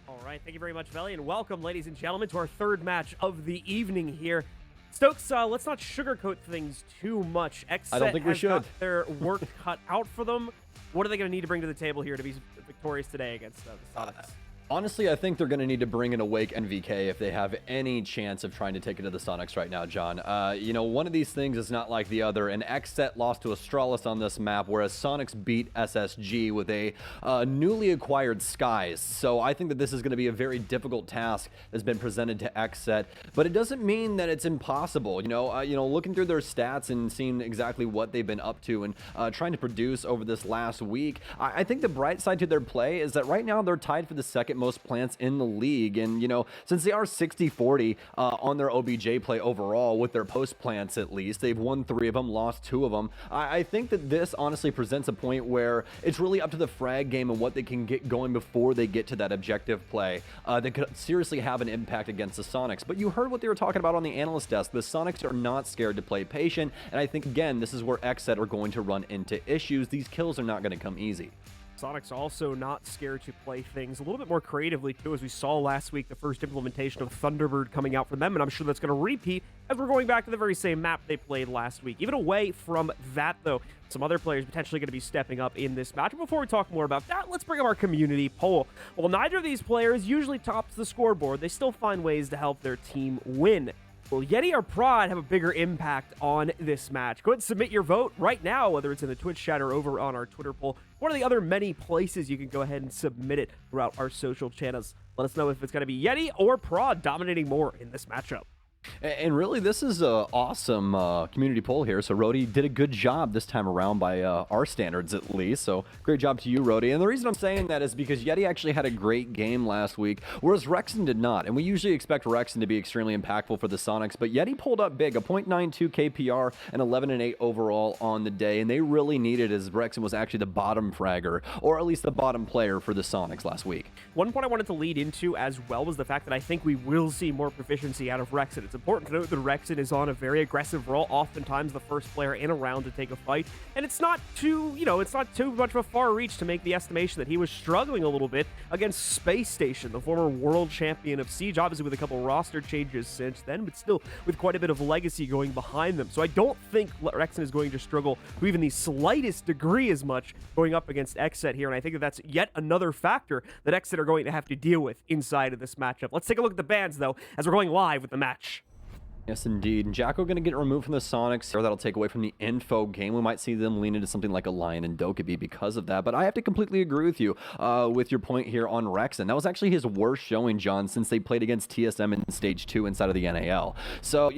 All right, thank you very much, Veli, and welcome, ladies and gentlemen, to our third match of the evening here. Stokes, let's not sugarcoat things too much. XSET I don't think we should. got their work cut out for them. What are they going to need to bring to the table here to be victorious today against the Soniqs? Honestly, I think they're going to need to bring in Awake NVK if they have any chance of trying to take it to the Soniqs right now, John. One of these things is not like the other, and XSET lost to Astralis on this map, whereas Soniqs beat SSG with a newly acquired Skies. So I think that this is going to be a very difficult task that's been presented to XSET, but it doesn't mean that it's impossible. Looking through their stats and seeing exactly what they've been up to and trying to produce over this last week, I think the bright side to their play is that right now they're tied for the second most plants in the league, and since they are 60-40 on their OBJ play overall with their post plants, at least they've won 3 of them, lost 2 of them. I think that this honestly presents a point where it's really up to the frag game and what they can get going before they get to that objective play that could seriously have an impact against the Soniqs. But you heard what they were talking about on the analyst desk. The Soniqs are not scared to play patient, and I think again this is where XSET are going to run into issues. These kills are not going to come easy. Soniqs also not scared to play things a little bit more creatively, too, as we saw last week, the first implementation of Thunderbird coming out for them, and I'm sure that's going to repeat as we're going back to the very same map they played last week. Even away from that, though, some other players potentially going to be stepping up in this match. Before we talk more about that, let's bring up our community poll. While neither of these players usually tops the scoreboard, they still find ways to help their team win. Will Yeti or Prod have a bigger impact on this match? Go ahead and submit your vote right now, whether it's in the Twitch chat or over on our Twitter poll. One of the other many places you can go ahead and submit it throughout our social channels. Let us know if it's going to be Yeti or Prod dominating more in this matchup. And really, this is an awesome community poll here. So Rody did a good job this time around by our standards, at least. So great job to you, Rody. And the reason I'm saying that is because Yeti actually had a great game last week, whereas Rexon did not. And we usually expect Rexon to be extremely impactful for the Soniqs, but Yeti pulled up big, a .92 KPR and 11-8 overall on the day. And they really needed, as Rexon was actually the bottom fragger, or at least the bottom player for the Soniqs last week. One point I wanted to lead into as well was the fact that I think we will see more proficiency out of Rexon. It's important to note that Rexon is on a very aggressive roll, oftentimes the first player in a round to take a fight, and it's not too much of a far reach to make the estimation that he was struggling a little bit against Space Station, the former world champion of Siege, obviously with a couple roster changes since then, but still with quite a bit of legacy going behind them. So I don't think Rexon is going to struggle to even the slightest degree as much going up against XSET here, and I think that that's yet another factor that XSET are going to have to deal with inside of this matchup. Let's take a look at the bans, though, as we're going live with the match. Yes, indeed. And Jacko going to get removed from the Soniqs, or that'll take away from the info game. We might see them lean into something like a Lion and Dokkaebi because of that. But I have to completely agree with you with your point here on Rexon. That was actually his worst showing, John, since they played against TSM in Stage 2 inside of the NAL. So,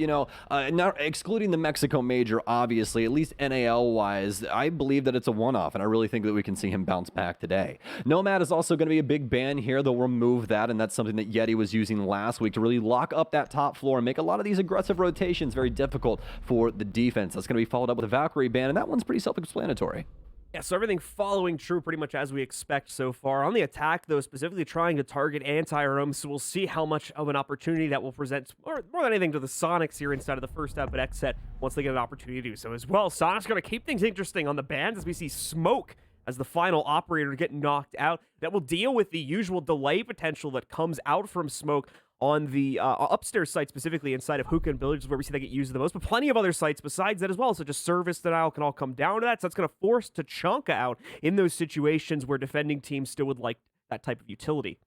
not excluding the Mexico Major, obviously, at least NAL-wise, I believe that it's a one-off, and I really think that we can see him bounce back today. Nomad is also going to be a big ban here. They'll remove that, and that's something that Yeti was using last week to really lock up that top floor and make a lot of these aggressive rotations very difficult for the defense. That's going to be followed up with a Valkyrie ban, and that one's pretty self-explanatory. Yeah, so everything following true pretty much as we expect so far. On the attack, though, specifically trying to target anti-roam, so we'll see how much of an opportunity that will present, more than anything, to the Soniqs here inside of the first half, but XSET once they get an opportunity to do so as well. Soniqs going to keep things interesting on the bans as we see Smoke as the final operator to get knocked out. That will deal with the usual delay potential that comes out from Smoke on the upstairs site, specifically inside of Hookah and Village, is where we see that get used the most, but plenty of other sites besides that as well, such as Service Denial can all come down to that, so that's going to force Tachanka out in those situations where defending teams still would like that type of utility.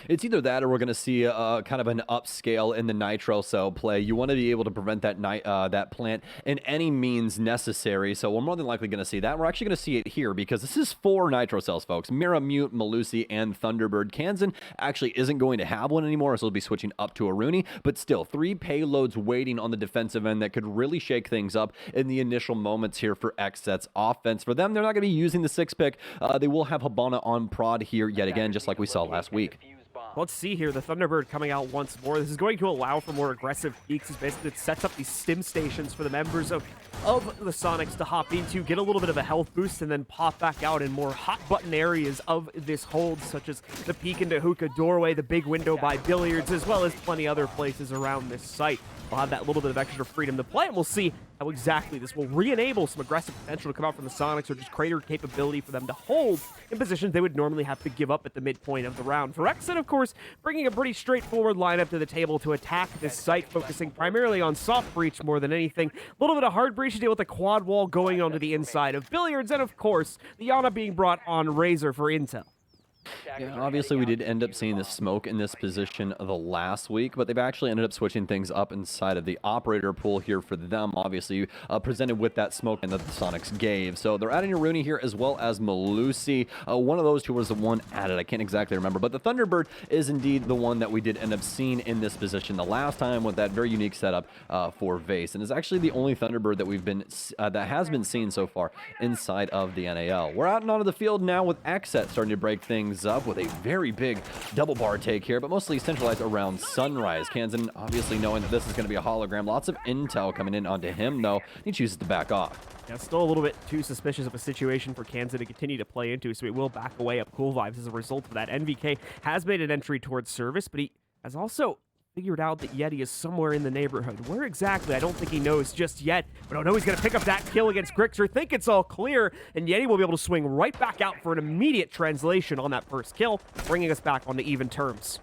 It's either that or we're going to see kind of an upscale in the Nitro Cell play. You want to be able to prevent that plant in any means necessary, so we're more than likely going to see that. We're actually going to see it here because this is 4 Nitro Cells, folks. Mira, Mute, Malusi, and Thunderbird. Kansan actually isn't going to have one anymore, so we'll be switching up to a Rooney, but still 3 payloads waiting on the defensive end that could really shake things up in the initial moments here for XSET's offense. For them, they're not going to be using the 6-pick. They will have Hibana on Prod here yet again, just like we saw last week. Let's see here, the Thunderbird coming out once more. This is going to allow for more aggressive peaks. It sets up these stim stations for the members of the Soniqs to hop into, get a little bit of a health boost, and then pop back out in more hot button areas of this hold, such as the peek into Hookah doorway, the big window by Billiards, as well as plenty other places around this site. We'll have that little bit of extra freedom to play, and we'll see how exactly this will re-enable some aggressive potential to come out from the Sonics, or just greater capability for them to hold in positions they would normally have to give up at the midpoint of the round. For XSET, of course, bringing a pretty straightforward lineup to the table to attack this site, focusing primarily on soft breach more than anything. A little bit of hard breach to deal with the quad wall going onto the inside of Billiards, and of course, the Yana being brought on Razor for intel. Yeah, obviously we did end up seeing the smoke in this position the last week, but they've actually ended up switching things up inside of the operator pool here for them, obviously presented with that smoke and that the Sonics gave. So they're adding Rooney here as well as Malusi. One of those two was the one added. I can't exactly remember, but the Thunderbird is indeed the one that we did end up seeing in this position the last time with that very unique setup for Vase, and it's actually the only Thunderbird that that has been seen so far inside of the NAL. We're out and onto the field now with XSET starting to break things up with a very big double bar take here, but mostly centralized around Sunrise. Kansan obviously knowing that this is going to be a hologram. Lots of intel coming in onto him, though. He chooses to back off. Yeah, still a little bit too suspicious of a situation for Kansan to continue to play into, so he will back away up Cool Vibes as a result of that. NVK has made an entry towards service, but he has also figured out that Yeti is somewhere in the neighborhood. Where exactly, I don't think he knows just yet, but I know he's going to pick up that kill against Grixer. Think it's all clear, and Yeti will be able to swing right back out for an immediate translation on that first kill, bringing us back onto even terms.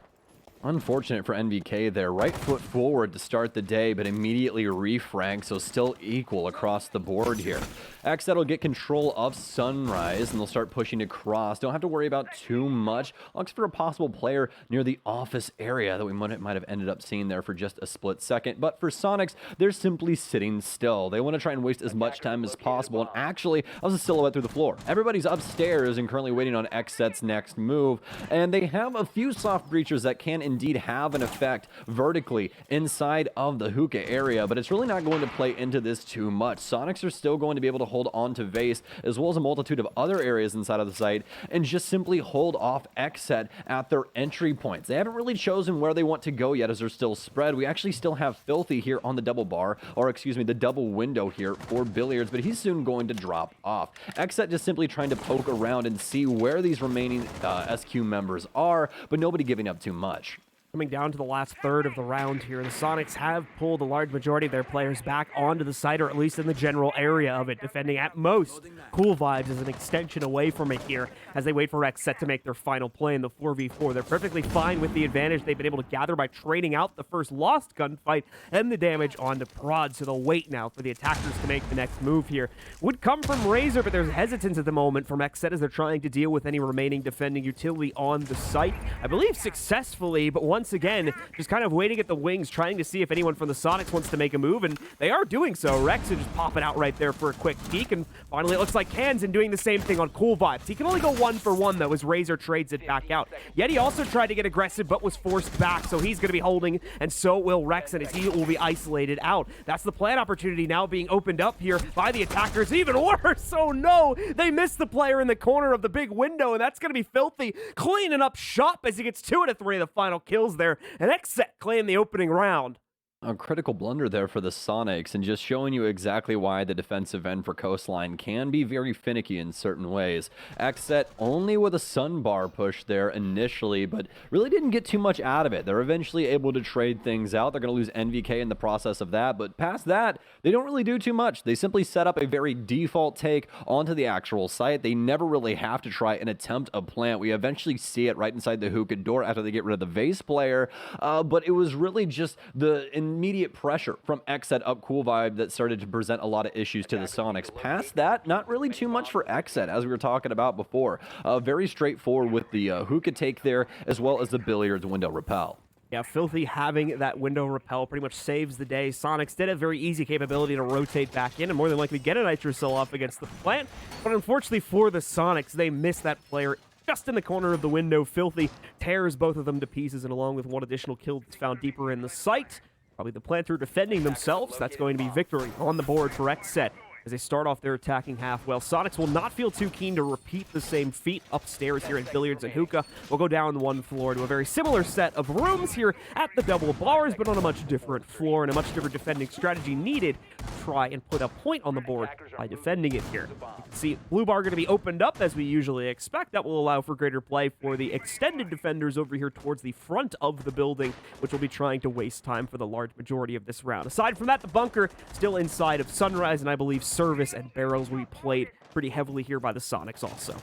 Unfortunate for NVK there. Right foot forward to start the day, but immediately refrank, so still equal across the board here. XSET will get control of Sunrise, and they'll start pushing across. Don't have to worry about too much. Looks for a possible player near the office area that we might have ended up seeing there for just a split second. But for Sonics, they're simply sitting still. They want to try and waste as much time as possible, and actually, that was a silhouette through the floor. Everybody's upstairs and currently waiting on XSET's next move, and they have a few soft breachers that can indeed have an effect vertically inside of the hookah area, but it's really not going to play into this too much. Sonics are still going to be able to hold on to Vase as well as a multitude of other areas inside of the site and just simply hold off XSET at their entry points. They haven't really chosen where they want to go yet as they're still spread. We actually still have Filthy here on the double bar, or excuse me, the double window here for Billiards, but he's soon going to drop off. XSET just simply trying to poke around and see where these remaining SQ members are, but nobody giving up too much. Coming down to the last third of the round here, the Sonics have pulled a large majority of their players back onto the site, or at least in the general area of it, defending at most Cool Vibes as an extension away from it here as they wait for XSET to make their final play in the 4v4. They're perfectly fine with the advantage they've been able to gather by trading out the first lost gunfight and the damage onto Prod, so they'll wait now for the attackers to make the next move here. Would come from Razor, but there's hesitance at the moment from XSET as they're trying to deal with any remaining defending utility on the site. I believe successfully, but once again, just kind of waiting at the wings, trying to see if anyone from the Sonics wants to make a move, and they are doing so. Rex is just popping out right there for a quick peek, and finally it looks like Kansan doing the same thing on Cool Vibes. He can only go 1 for 1, though, as Razor trades it back out. Yeti also tried to get aggressive, but was forced back, so he's going to be holding, and so will Rex, and he will be isolated out. That's the plant opportunity now being opened up here by the attackers. Even worse, oh no! They missed the player in the corner of the big window, and that's going to be Filthy cleaning up shop as he gets 2 out of 3 of the final kills there, and XSET claim the opening round. A critical blunder there for the Sonics, and just showing you exactly why the defensive end for Coastline can be very finicky in certain ways. XSET only with a sunbar push there initially, but really didn't get too much out of it. They're eventually able to trade things out. They're going to lose NVK in the process of that, but past that, they don't really do too much. They simply set up a very default take onto the actual site. They never really have to try and attempt a plant. We eventually see it right inside the hookah door after they get rid of the Vase player, but it was really just the immediate pressure from XSET up Cool Vibe that started to present a lot of issues to the Sonics. Past that, not really too much for XSET, as we were talking about before. Very straightforward with the hookah take there, as well as the Billiards window repel. Yeah, Filthy having that window repel pretty much saves the day. Sonics did have very easy capability to rotate back in and more than likely get a Nitro Cell off against the plant, but unfortunately for the Sonics, they missed that player just in the corner of the window. Filthy tears both of them to pieces, and along with one additional kill that's found deeper in the site, probably the planter defending themselves. That's going to be victory on the board for XSET. as they start off their attacking half. Well, Soniqs will not feel too keen to repeat the same feat upstairs here at Billiards and Hookah. We'll go down one floor to a very similar set of rooms here at the double bars, but on a much different floor and a much different defending strategy needed to try and put a point on the board by defending it here. You can see blue bar going to be opened up as we usually expect. That will allow for greater play for the extended defenders over here towards the front of the building, which will be trying to waste time for the large majority of this round. Aside from that, the bunker still inside of Sunrise, and I believe service and barrels will be played pretty heavily here by the Soniqs also.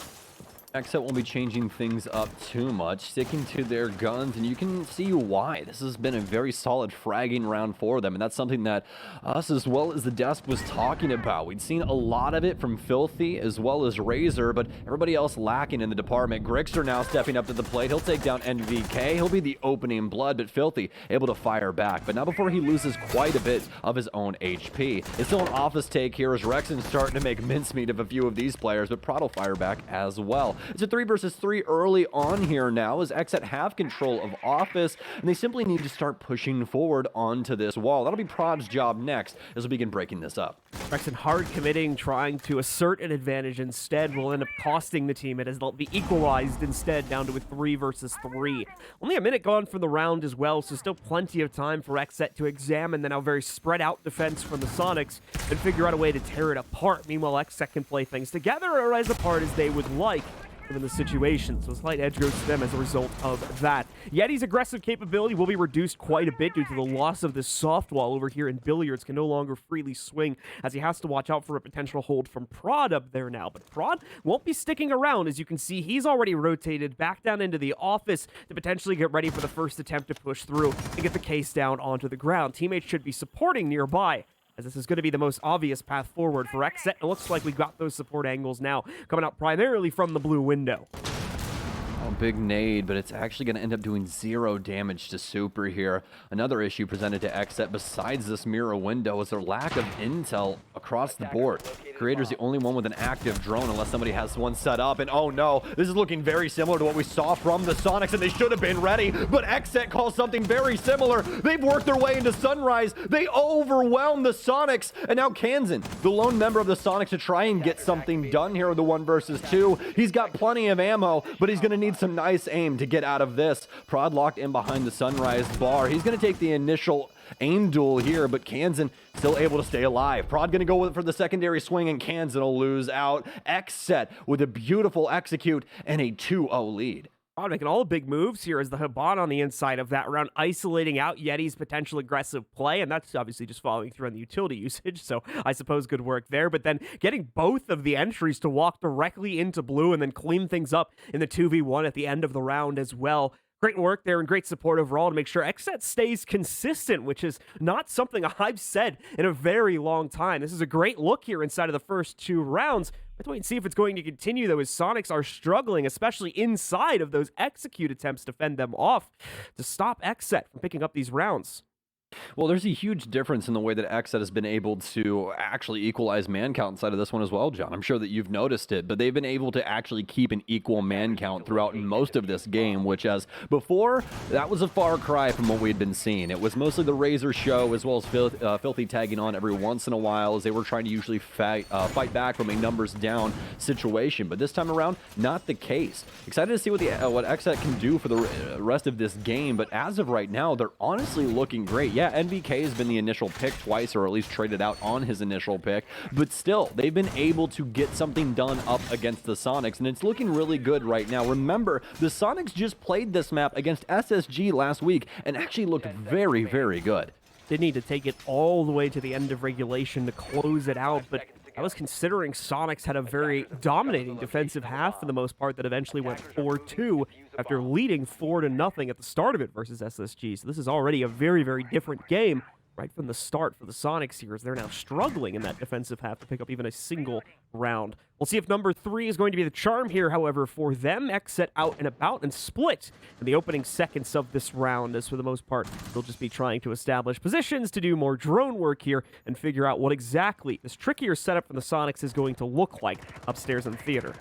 XSET won't be changing things up too much, sticking to their guns, and you can see why. This has been a very solid fragging round for them, and that's something that us as well as the desk was talking about. We'd seen a lot of it from Filthy as well as Razor, but everybody else lacking in the department. Grixter now stepping up to the plate. He'll take down NVK. He'll be the opening blood, but Filthy able to fire back. But not before he loses quite a bit of his own HP. It's still an office take here as Rexon's starting to make mincemeat of a few of these players, but Prod will fire back as well. It's a 3 versus 3 early on here now as XSET have control of office, and they simply need to start pushing forward onto this wall. That'll be Prod's job next as we begin breaking this up. Rexon hard committing, trying to assert an advantage instead will end up costing the team. It has be equalized instead down to a 3 versus 3. Only a minute gone from the round as well, so still plenty of time for XSET to examine the now very spread out defense from the Soniqs and figure out a way to tear it apart. Meanwhile, XSET can play things together or as apart as they would like, given the situation, so a slight edge goes to them as a result of that. Yeti's aggressive capability will be reduced quite a bit due to the loss of this soft wall over here in Billiards. Can no longer freely swing as he has to watch out for a potential hold from Prod up there now, but Prod won't be sticking around. As you can see, he's already rotated back down into the office to potentially get ready for the first attempt to push through and get the case down onto the ground. Teammates should be supporting nearby, as this is going to be the most obvious path forward for XSET. It looks like we got those support angles now, coming out primarily from the blue window. Oh, big nade, but it's actually going to end up doing 0 damage to Super here. Another issue presented to XSET besides this mirror window is their lack of intel across the board. Creator's the only one with an active drone unless somebody has one set up, and oh no, this is looking very similar to what we saw from the Soniqs, and they should have been ready, but XSET calls something very similar. They've worked their way into Sunrise. They overwhelm the Soniqs, and now Kansan, the lone member of the Soniqs, to try and get something done here with the 1 versus 2. He's got plenty of ammo, but he's going to need some nice aim to get out of this. Prod locked in behind the Sunrise bar. He's going to take the initial aim duel here, but Kansan still able to stay alive. Prod going to go with it for the secondary swing, and Kansan will lose out. XSET with a beautiful execute and a 2-0 lead. Prod making all the big moves here as the Haban on the inside of that round, isolating out Yeti's potential aggressive play, and that's obviously just following through on the utility usage, so I suppose good work there. But then getting both of the entries to walk directly into blue and then clean things up in the 2v1 at the end of the round as well. Great work there and great support overall to make sure XSET stays consistent, which is not something I've said in a very long time. This is a great look here inside of the first 2 rounds. Let's wait and see if it's going to continue, though, as Soniqs are struggling, especially inside of those execute attempts to fend them off to stop XSET from picking up these rounds. Well, there's a huge difference in the way that XSET has been able to actually equalize man count inside of this one as well, John. I'm sure that you've noticed it, but they've been able to actually keep an equal man count throughout most of this game, which as before, that was a far cry from what we had been seeing. It was mostly the Razor show as well as Filthy tagging on every once in a while as they were trying to usually fight back from a numbers down situation, but this time around, not the case. Excited to see what XSET can do for the rest of this game, but as of right now, they're honestly looking great. Yeah, NVK has been the initial pick twice, or at least traded out on his initial pick, but still, they've been able to get something done up against the Soniqs, and it's looking really good right now. Remember, the Soniqs just played this map against SSG last week and actually looked very, very good. Did need to take it all the way to the end of regulation to close it out, but I was considering Soniqs had a very dominating defensive half for the most part that eventually went 4-2 after leading 4-0 at the start of it versus SSG. So this is already a very, very different game right from the start for the Soniqs here, as they're now struggling in that defensive half to pick up even a single round. We'll see if number 3 is going to be the charm here, however, for them. XSET out and about and split in the opening seconds of this round, as for the most part, they'll just be trying to establish positions to do more drone work here and figure out what exactly this trickier setup from the Soniqs is going to look like upstairs in the theater.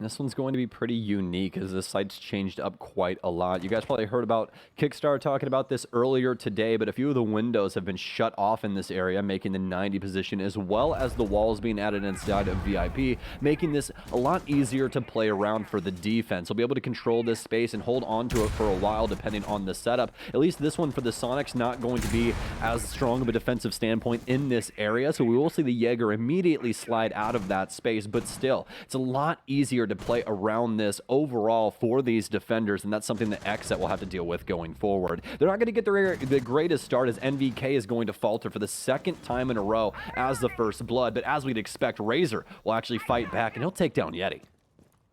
This one's going to be pretty unique as the site's changed up quite a lot. You guys probably heard about Kickstarter talking about this earlier today, but a few of the windows have been shut off in this area, making the 90 position, as well as the walls being added inside of VIP, making this a lot easier to play around for the defense. They'll be able to control this space and hold on to it for a while depending on the setup. At least this one for the Soniqs not going to be as strong of a defensive standpoint in this area, so we will see the Jaeger immediately slide out of that space, but still, it's a lot easier to play around this overall for these defenders, and that's something that XSET will have to deal with going forward. They're not going to get the greatest start, as NVK is going to falter for the second time in a row as the first blood, but as we'd expect, Razor will actually fight back, and he'll take down Yeti.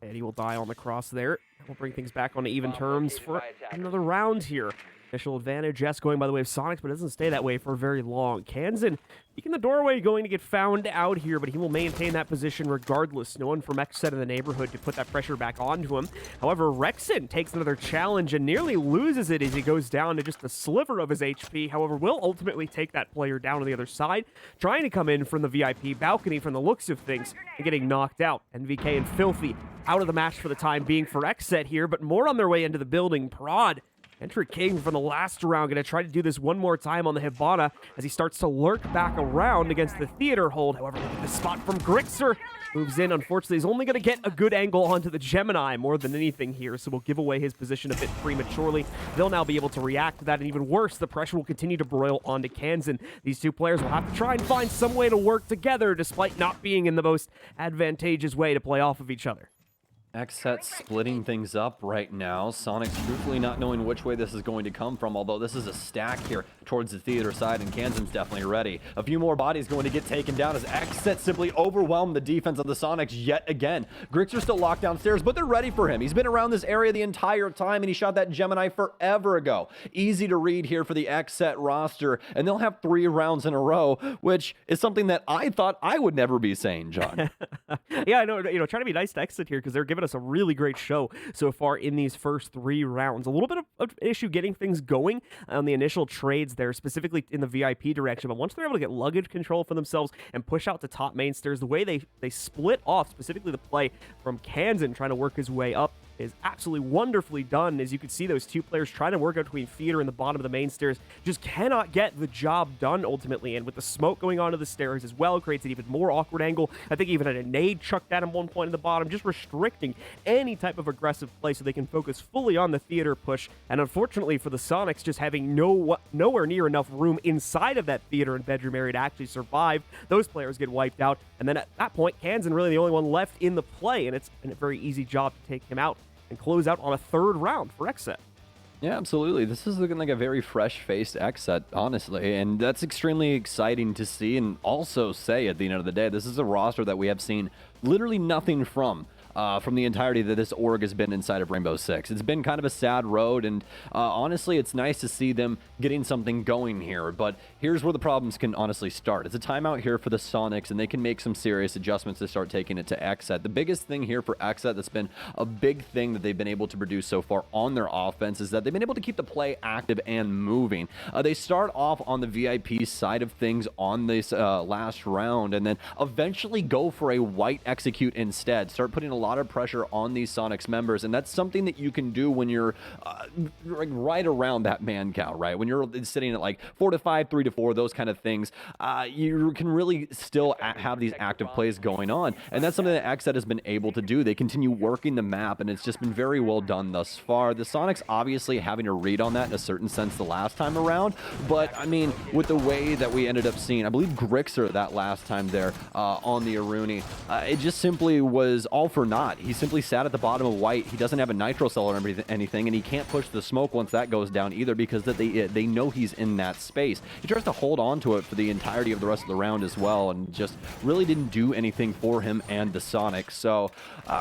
Yeti will die on the cross there. We'll bring things back on even terms for another round here. Initial advantage, yes, going by the way of Soniqs, but it doesn't stay that way for very long. Kansan, in the doorway, going to get found out here, but he will maintain that position regardless. No one from XSET in the neighborhood to put that pressure back onto him. However, Rexon takes another challenge and nearly loses it as he goes down to just a sliver of his HP. However, will ultimately take that player down on the other side, trying to come in from the VIP balcony from the looks of things and getting knocked out. NVK and Filthy out of the match for the time being for XSET here, but more on their way into the building. Prod, Enter King from the last round, going to try to do this one more time on the Hibana as he starts to lurk back around against the theater hold. However, the spot from Grixer moves in. Unfortunately, he's only going to get a good angle onto the Gemini more than anything here, so we'll give away his position a bit prematurely. They'll now be able to react to that, and even worse, the pressure will continue to broil onto Kansan. These two players will have to try and find some way to work together despite not being in the most advantageous way to play off of each other. XSET splitting things up right now. Soniqs truthfully not knowing which way this is going to come from, although this is a stack here towards the theater side, and Kansan's definitely ready. A few more bodies going to get taken down as XSET simply overwhelm the defense of the Soniqs yet again. Grixer's still locked downstairs, but they're ready for him. He's been around this area the entire time, and he shot that Gemini forever aago. Easy to read here for the XSET roster, and they'll have 3 rounds in a row, which is something that I thought I would never be saying, John. Yeah, I know, trying to be nice to XSET here because they're giving us a really great show so far in these first 3 rounds. A little bit of an issue getting things going on the initial trades there, specifically in the VIP direction, but once they're able to get luggage control for themselves and push out to top main stairs, the way they split off, specifically the play from Kansan trying to work his way up, is absolutely wonderfully done. As you can see, those two players trying to work out between theater and the bottom of the main stairs just cannot get the job done ultimately, and with the smoke going onto the stairs as well, creates an even more awkward angle. I think even a nade chucked at him one point at the bottom, just restricting any type of aggressive play so they can focus fully on the theater push. And unfortunately for the Soniqs, just having nowhere near enough room inside of that theater and bedroom area to actually survive, those players get wiped out. And then at that point, Kansan really the only one left in the play, and it's a very easy job to take him out and close out on a 3rd round for XSET. Yeah, absolutely. This is looking like a very fresh-faced XSET, honestly, and that's extremely exciting to see, and also say at the end of the day, this is a roster that we have seen literally nothing from the entirety that this org has been inside of Rainbow Six. It's been kind of a sad road, and honestly, it's nice to see them getting something going here, but here's where the problems can honestly start. It's a timeout here for the Soniqs, and they can make some serious adjustments to start taking it to XSET. The biggest thing here for XSET that's been a big thing that they've been able to produce so far on their offense is that they've been able to keep the play active and moving. They start off on the VIP side of things on this last round, and then eventually go for a white execute instead. Start putting a lot of pressure on these Soniqs members, and that's something that you can do when you're right around that man count, right? When you're sitting at like 4 to 5, 3 to 4, those kind of things, you can really still have these active plays going on, and that's something that XSET has been able to do. They continue working the map, and it's just been very well done thus far. The Soniqs obviously having to read on that in a certain sense the last time around, but I mean, with the way that we ended up seeing, I believe Grixer that last time there on the Aruni, it just simply was all for not. He simply sat at the bottom of white. He doesn't have a nitro cell or anything, and he can't push the smoke once that goes down either because that they know he's in that space. He tries to hold on to it for the entirety of the rest of the round as well, and just really didn't do anything for him and the Soniqs. So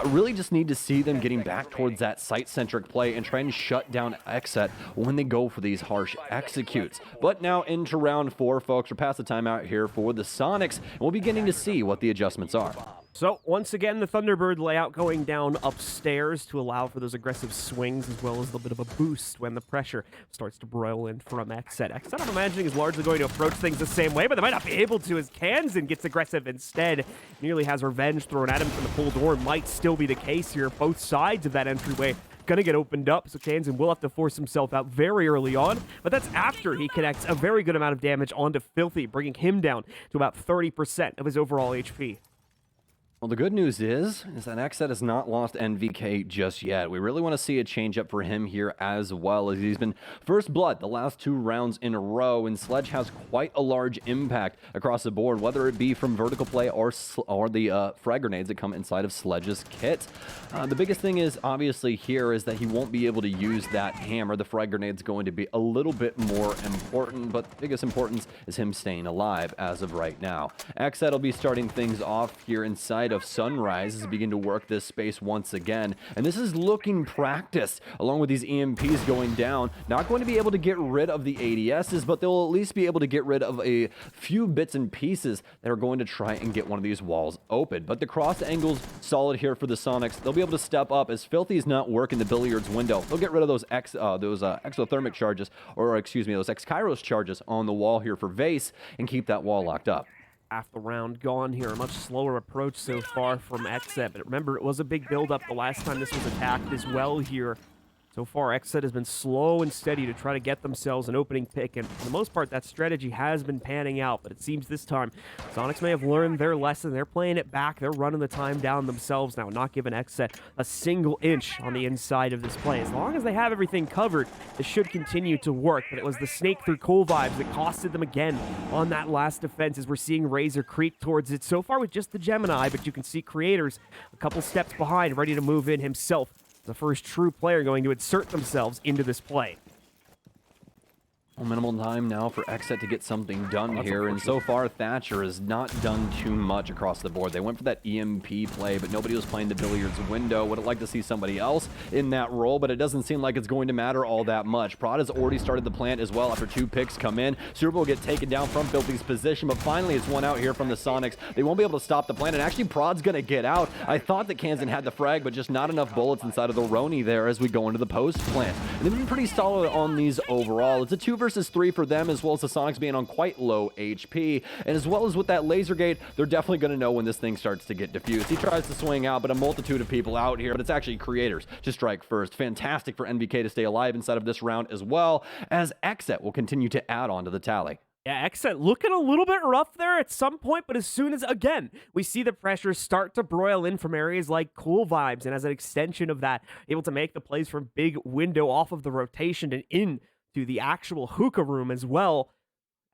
really just need to see them getting back towards that site-centric play and trying to shut down XSET when they go for these harsh executes. But now into round 4, folks. We're past the timeout here for the Soniqs, and we'll be getting to see what the adjustments are. So once again, the Thunderbird layout timeout going down upstairs to allow for those aggressive swings as well as a little bit of a boost when the pressure starts to broil in from XSET. XSET, I'm imagining, is largely going to approach things the same way, but they might not be able to as Kansan gets aggressive instead. Nearly has revenge thrown at him from the pull door. Might still be the case here. Both sides of that entryway gonna get opened up, so Kansan will have to force himself out very early on, but that's after he connects a very good amount of damage onto Filthy, bringing him down to about 30% of his overall HP. Well, the good news is that XSET has not lost NVK just yet. We really want to see a change up for him here as well, as he's been first blood the last 2 rounds in a row, and Sledge has quite a large impact across the board, whether it be from vertical play or the frag grenades that come inside of Sledge's kit. The biggest thing is obviously here is that he won't be able to use that hammer. The frag grenade's going to be a little bit more important, but the biggest importance is him staying alive as of right now. XSET will be starting things off here inside of Sunrise as we begin to work this space once again, and this is looking practiced along with these EMPs going down. Not going to be able to get rid of the ADSs, but they'll at least be able to get rid of a few bits and pieces that are going to try and get one of these walls open. But the cross angle's solid here for the Soniqs. They'll be able to step up as Filthy's not working the billiards window. They'll get rid of those exothermic charges, or excuse me, those X-Kairos charges on the wall here for Vase and keep that wall locked up. Half the round gone here. A much slower approach so far from XSET. But remember, it was a big build-up the last time this was attacked as well here. So far, XSET has been slow and steady to try to get themselves an opening pick, and for the most part, that strategy has been panning out, but it seems this time, Soniqs may have learned their lesson. They're playing it back. They're running the time down themselves now, not giving XSET a single inch on the inside of this play. As long as they have everything covered, this should continue to work, but it was the snake through coal vibes that costed them again on that last defense, as we're seeing Razor creep towards it so far with just the Gemini, but you can see Creators a couple steps behind, ready to move in himself. The first true player going to insert themselves into this play. Minimal time now for XSET to get something done here, and so far Thatcher has not done too much across the board. They went for that EMP play, but nobody was playing the billiards window. Would have liked to see somebody else in that role, but it doesn't seem like it's going to matter all that much. Prod has already started the plant as well after 2 picks come in. Super will get taken down from Filthy's position, but finally it's one out here from the Soniqs. They won't be able to stop the plant, and actually Prod's going to get out. I thought that Kansan had the frag, but just not enough bullets inside of the Roni there as we go into the post plant. And they've been pretty solid on these overall. It's a 2 versus 3 for them, as well as the Soniqs being on quite low HP, and as well as with that laser gate, they're definitely going to know when this thing starts to get diffused. He tries to swing out, but a multitude of people out here, but it's actually Creators to strike first. Fantastic for NVK to stay alive inside of this round, as well as XSET will continue to add on to the tally. Yeah, XSET looking a little bit rough there at some point, but as soon as, again, we see the pressure start to broil in from areas like Cool Vibes, and as an extension of that, able to make the plays from big window off of the rotation and in to the actual hookah room as well.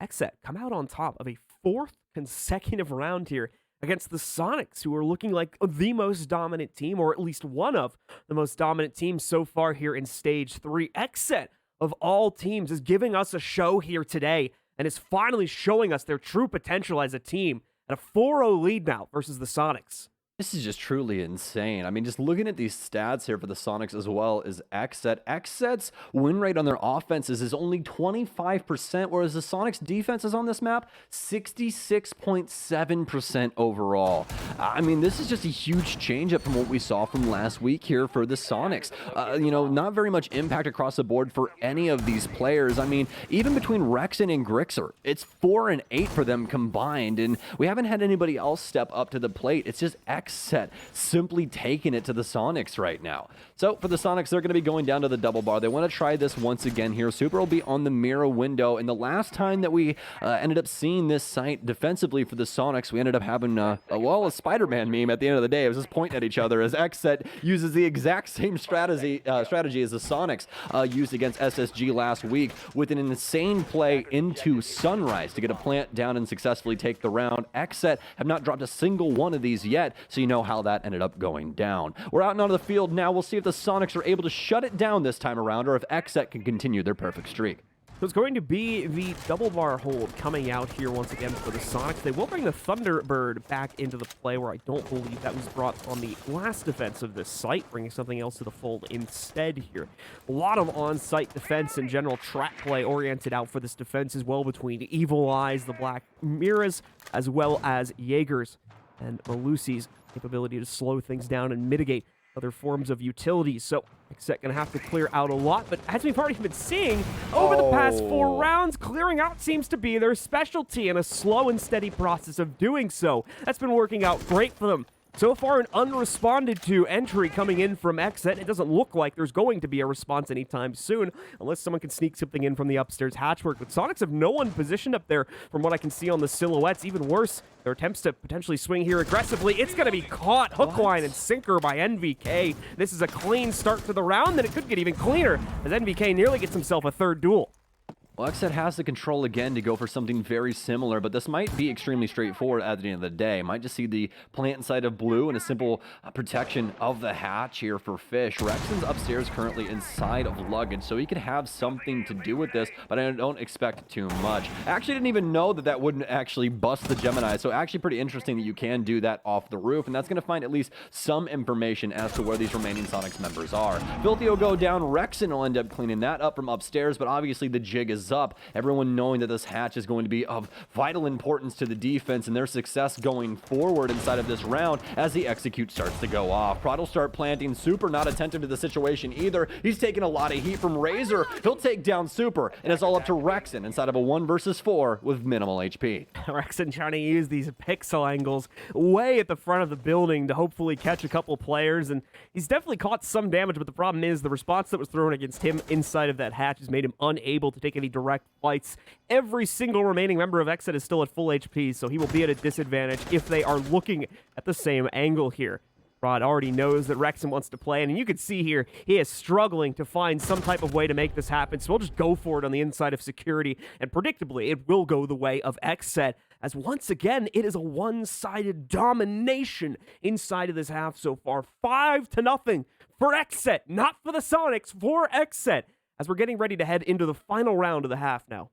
XSET come out on top of a 4th consecutive round here against the Soniqs, who are looking like the most dominant team, or at least one of the most dominant teams so far here in Stage 3. XSET, of all teams, is giving us a show here today and is finally showing us their true potential as a team at a 4-0 lead now versus the Soniqs. This is just truly insane. I mean, just looking at these stats here for the Soniqs as well as XSET. XSET's win rate on their offenses is only 25%, whereas the Soniqs defenses on this map, 66.7% overall. I mean, this is just a huge change up from what we saw from last week here for the Soniqs. You know, not very much impact across the board for any of these players. I mean, even between Rexon and Grixer, it's 4 and 8 for them combined, and we haven't had anybody else step up to the plate. It's just XSET simply taking it to the Soniqs right now. So for the Soniqs, they're going to be going down to the double bar. They want to try this once again here. Super will be on the mirror window, and the last time that we ended up seeing this site defensively for the Soniqs, we ended up having a Spider-Man meme at the end of the day. It was just pointing at each other as XSET uses the exact same strategy as the Soniqs used against SSG last week, with an insane play into Sunrise to get a plant down and successfully take the round. XSET have not dropped a single one of these yet, so you know how that ended up going down. We're out and onto the field now. We'll see if the Soniqs are able to shut it down this time around, or if XSET can continue their perfect streak. So it's going to be the double bar hold coming out here once again for the Soniqs. They will bring the Thunderbird back into the play, where I don't believe that was brought on the last defense of this site, bringing something else to the fold instead here. A lot of on-site defense and general trap play oriented out for this defense as well, between Evil Eyes, the Black Miras, as well as Jaegers. and Malusi's capability to slow things down and mitigate other forms of utilities. So XSET gonna have to clear out a lot, but as we've already been seeing over the past 4 rounds, clearing out seems to be their specialty, and a slow and steady process of doing so. That's been working out great for them. So far, an unresponded to entry coming in from XSET. It doesn't look like there's going to be a response anytime soon, unless someone can sneak something in from the upstairs hatchwork. But Soniqs have no one positioned up there from what I can see on the silhouettes. Even worse, their attempts to potentially swing here aggressively. It's going to be caught hook, line, and sinker by NVK. This is a clean start to the round, and it could get even cleaner as NVK nearly gets himself a third duel. Well, XSET has the control again to go for something very similar, but this might be extremely straightforward at the end of the day. Might just see the plant inside of blue and a simple protection of the hatch here for fish. Rexon's upstairs currently inside of luggage, so he could have something to do with this, but I don't expect too much. I actually didn't even know that that wouldn't actually bust the Gemini, so actually pretty interesting that you can do that off the roof, and that's going to find at least some information as to where these remaining Soniqs members are. Filthy will go down. Rexon will end up cleaning that up from upstairs, but obviously the jig is up. Everyone knowing that this hatch is going to be of vital importance to the defense and their success going forward inside of this round as the execute starts to go off. Prod will start planting. Super not attentive to the situation either. He's taking a lot of heat from Razor. He'll take down Super, and it's all up to Rexon inside of a 1 versus 4 with minimal HP. Rexon trying to use these pixel angles way at the front of the building to hopefully catch a couple players, and he's definitely caught some damage, but the problem is the response that was thrown against him inside of that hatch has made him unable to take any direct fights. Every single remaining member of XSET is still at full HP, so he will be at a disadvantage if they are looking at the same angle here. Rod already knows that Rexon wants to play, and you can see here, he is struggling to find some type of way to make this happen, so we'll just go for it on the inside of security, and predictably, it will go the way of XSET, as once again, it is a one-sided domination inside of this half so far. 5-0 for XSET, not for the Soniqs, for XSET, as we're getting ready to head into the final round of the half now.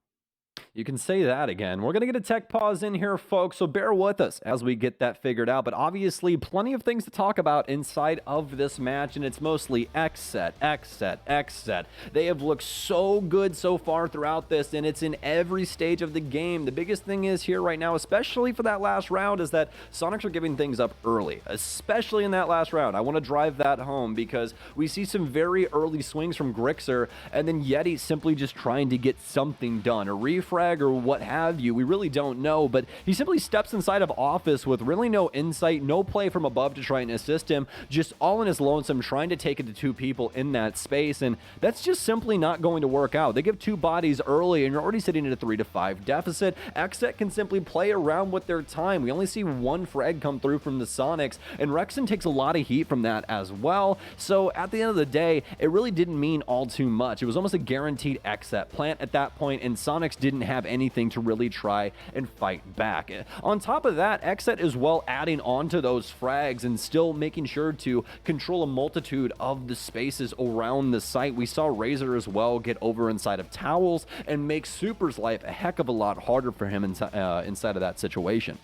You can say that again. We're going to get a tech pause in here, folks, so bear with us as we get that figured out. But obviously, plenty of things to talk about inside of this match, and it's mostly XSET, XSET, XSET. They have looked so good so far throughout this, and it's in every stage of the game. The biggest thing is here right now, especially for that last round, is that Soniqs are giving things up early, especially in that last round. I want to drive that home because we see some very early swings from Grixer, and then Yeti simply just trying to get something done, a refrag or what have you. We really don't know, but he simply steps inside of office with really no insight, no play from above to try and assist him, just all in his lonesome, trying to take it to 2 people in that space, and that's just simply not going to work out. They give 2 bodies early, and you're already sitting at a 3-5 deficit. XSET can simply play around with their time. We only see 1 frag come through from the Soniqs, and Rexon takes a lot of heat from that as well, so at the end of the day, it really didn't mean all too much. It was almost a guaranteed XSET plant at that point, and Soniqs didn't have anything to really try and fight back. On top of that, XSET is well adding on to those frags and still making sure to control a multitude of the spaces around the site. We saw Razor as well get over inside of towels and make Super's life a heck of a lot harder for him inside of that situation.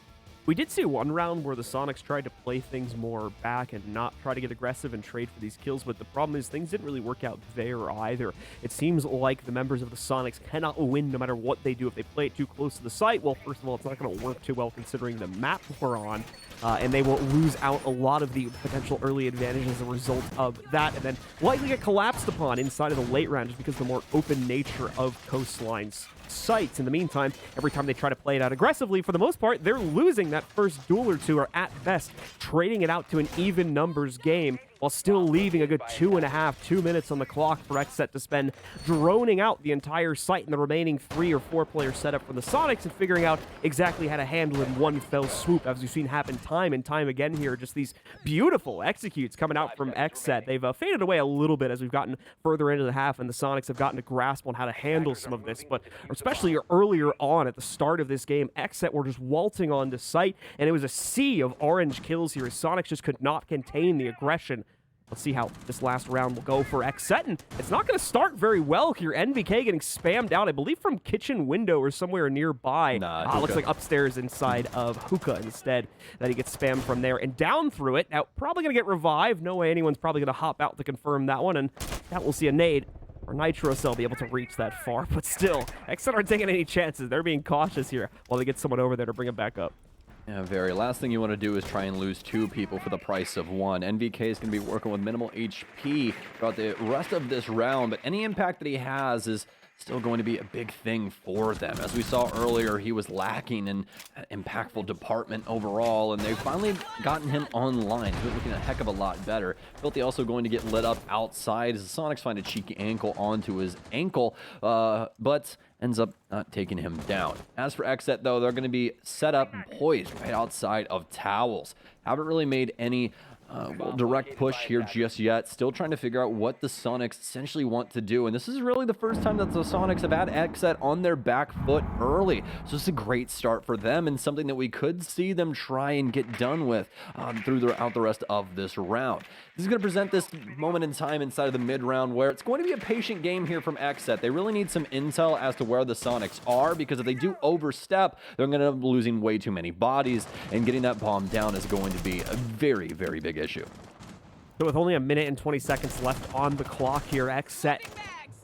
We did see one round where the Soniqs tried to play things more back and not try to get aggressive and trade for these kills, but the problem is things didn't really work out there either. It seems like the members of the Soniqs cannot win no matter what they do. If they play it too close to the site, well, first of all, it's not going to work too well considering the map we're on, and they will lose out a lot of the potential early advantage as a result of that, and then likely get collapsed upon inside of the late round just because of the more open nature of Coastline's sites. In the meantime, every time they try to play it out aggressively, for the most part, they're losing that first duel or 2, or at best, trading it out to an even numbers game, while still leaving a good 2 minutes on the clock for XSET to spend droning out the entire site in the remaining 3 or 4 player setup from the Soniqs and figuring out exactly how to handle in one fell swoop, as we've seen happen time and time again here. Just these beautiful executes coming out from XSET. They've faded away a little bit as we've gotten further into the half, and the Soniqs have gotten a grasp on how to handle some of this, but especially earlier on at the start of this game, XSET were just waltzing onto site, and it was a sea of orange kills here as Soniqs just could not contain the aggression. Let's see how this last round will go for XSET, and it's not going to start very well here. NVK getting spammed out, I believe, from kitchen window or somewhere nearby. Looks like upstairs inside of Hookah instead, that he gets spammed from there and down through it. Now, probably going to get revived. No way anyone's probably going to hop out to confirm that one, and that will see a nade or Nitro Cell be able to reach that far, but still, XSET aren't taking any chances. They're being cautious here while they get someone over there to bring him back up. Yeah, very. Last thing you want to do is try and lose 2 people for the price of 1. NVK is going to be working with minimal HP throughout the rest of this round, but any impact that he has is still going to be a big thing for them. As we saw earlier, he was lacking in an impactful department overall, and they've finally gotten him online. He's looking a heck of a lot better. Filthy also going to get lit up outside as the Sonics find a cheeky ankle onto his ankle, but ends up not taking him down. As for XSET, though, they're going to be set up and poised right outside of Towels. Haven't really made any direct push here just yet. Still trying to figure out what the Sonics essentially want to do. And this is really the first time that the Sonics have had XSET on their back foot early. So it's a great start for them and something that we could see them try and get done with throughout the rest of this round. This is going to present this moment in time inside of the mid-round where it's going to be a patient game here from XSET. They really need some intel as to where the Sonics are, because if they do overstep, they're going to end up losing way too many bodies, and getting that bomb down is going to be a very, very big issue. So with only a minute and 20 seconds left on the clock here, XSET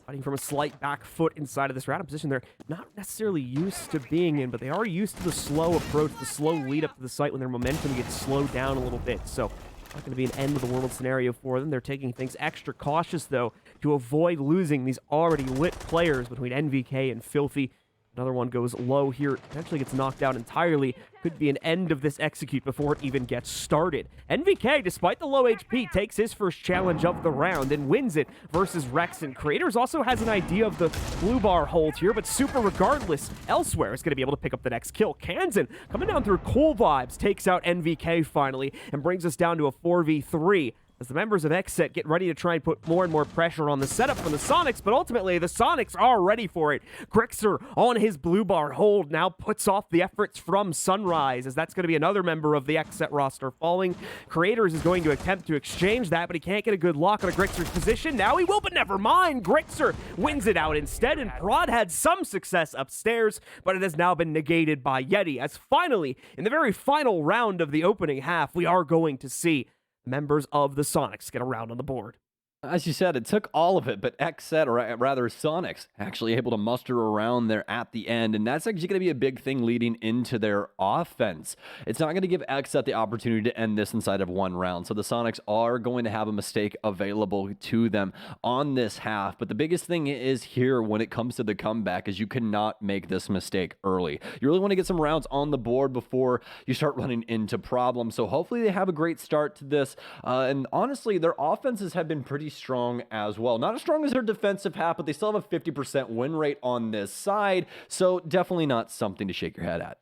fighting from a slight back foot inside of this round, a position they're not necessarily used to being in, but they are used to the slow approach, the slow lead up to the site when their momentum gets slowed down a little bit. So not going to be an end of the world scenario for them. They're taking things extra cautious, though, to avoid losing these already lit players between NVK and Filthy. Another one goes low here, eventually gets knocked out entirely. Could be an end of this execute before it even gets started. NVK, despite the low HP, takes his first challenge of the round and wins it versus Rex. And Creators also has an idea of the blue bar hold here, but Super, regardless, elsewhere is going to be able to pick up the next kill. Kansan, coming down through cool vibes, takes out NVK finally and brings us down to a 4v3. As the members of XSET get ready to try and put more and more pressure on the setup from the Sonics, but ultimately the Sonics are ready for it. Grixer on his blue bar hold now puts off the efforts from Sunrise, as that's going to be another member of the XSET roster falling. Creators is going to attempt to exchange that, but he can't get a good lock on a Grixer's position. Now he will, but never mind. Grixer wins it out instead, and Prod had some success upstairs, but it has now been negated by Yeti, as finally, in the very final round of the opening half, we are going to see members of the Sonics get a round on the board. As you said, it took all of it, but XSET, or rather Sonics, actually able to muster around there at the end, and that's actually going to be a big thing leading into their offense. It's not going to give XSET the opportunity to end this inside of one round, so the Sonics are going to have a mistake available to them on this half, but the biggest thing is here when it comes to the comeback is you cannot make this mistake early. You really want to get some rounds on the board before you start running into problems, so hopefully they have a great start to this, and honestly, their offenses have been pretty strong as well. Not as strong as their defensive half, but they still have a 50% win rate on this side, so definitely not something to shake your head at.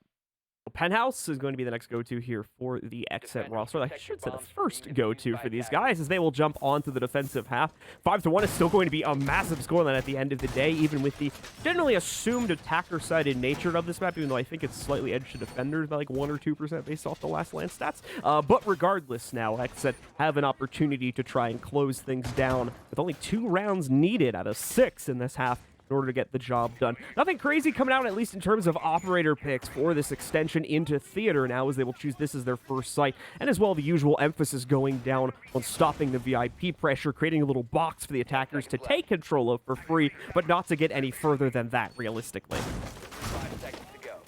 Penthouse is going to be the next go-to here for the XSET roster. I should say the first go-to for these guys, as they will jump onto the defensive half. 5-1 is still going to be a massive scoreline at the end of the day, even with the generally assumed attacker-sided nature of this map, even though I think it's slightly edged to defenders by like 1 or 2% based off the last land stats. But regardless now, XSET have an opportunity to try and close things down with only 2 rounds needed out of 6 in this half in order to get the job done. Nothing crazy coming out, at least in terms of operator picks for this extension into theater now, as they will choose this as their first site, and as well the usual emphasis going down on stopping the VIP pressure, creating a little box for the attackers to take control of for free, but not to get any further than that realistically.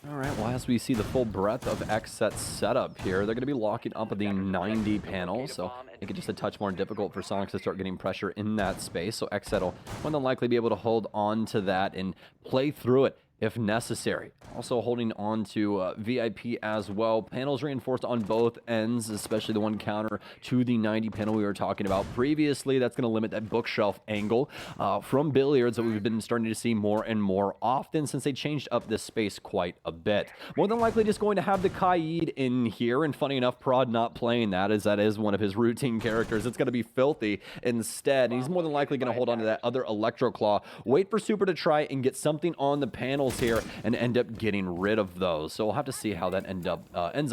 All right, well, as we see the full breadth of XSET's setup here, they're going to be locking up at the 90 panel, so make it just a touch more difficult for Sonics to start getting pressure in that space, so XSET will more than likely be able to hold on to that and play through it if necessary. Also holding on to VIP as well. Panels reinforced on both ends, especially the one counter to the 90 panel we were talking about previously. That's going to limit that bookshelf angle from billiards that we've been starting to see more and more often since they changed up this space quite a bit. More than likely just going to have the Kaid in here, and funny enough, Prod not playing that, as that is one of his routine characters. It's going to be Filthy instead, and he's more than likely going to hold on to that other Electro Claw, wait for Super to try and get something on the panel here and end up getting rid of those. So we'll have to see how that ends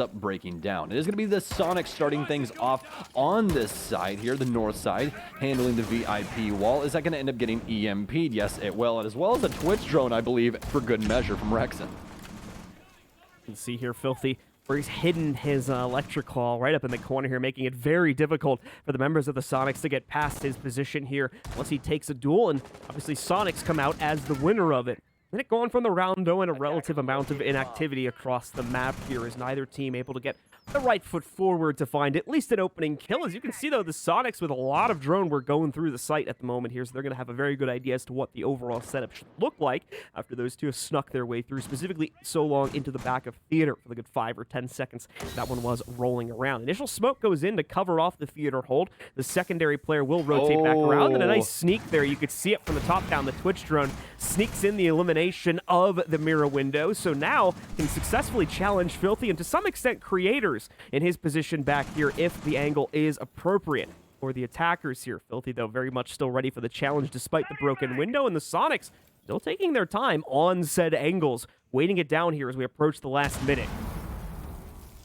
up breaking down. It is going to be the Sonic starting things off on this side here, the north side, handling the VIP wall. Is that going to end up getting EMP'd? Yes, it will, as well as a Twitch drone, I believe, for good measure from Rexon. You can see here Filthy, where he's hidden his electric claw right up in the corner here, making it very difficult for the members of the Sonics to get past his position here once he takes a duel, and obviously Sonics come out as the winner of it. Then going from the round, though, and a relative amount of inactivity across the map here as neither team able to get the right foot forward to find at least an opening kill. As you can see, though, the Soniqs with a lot of drone work going through the site at the moment here, so they're going to have a very good idea as to what the overall setup should look like after those two have snuck their way through, specifically so long into the back of theater for the good 5 or 10 seconds that one was rolling around. Initial smoke goes in to cover off the theater hold. The secondary player will rotate back around, and a nice sneak there. You could see it from the top down. The Twitch drone sneaks in the elimination of the mirror window, so now can successfully challenge Filthy and to some extent Creators in his position back here if the angle is appropriate for the attackers here. Filthy, though, very much still ready for the challenge despite the broken window, and the Soniqs still taking their time on said angles, waiting it down here as we approach the last minute.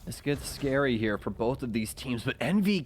This gets scary here for both of these teams, but NV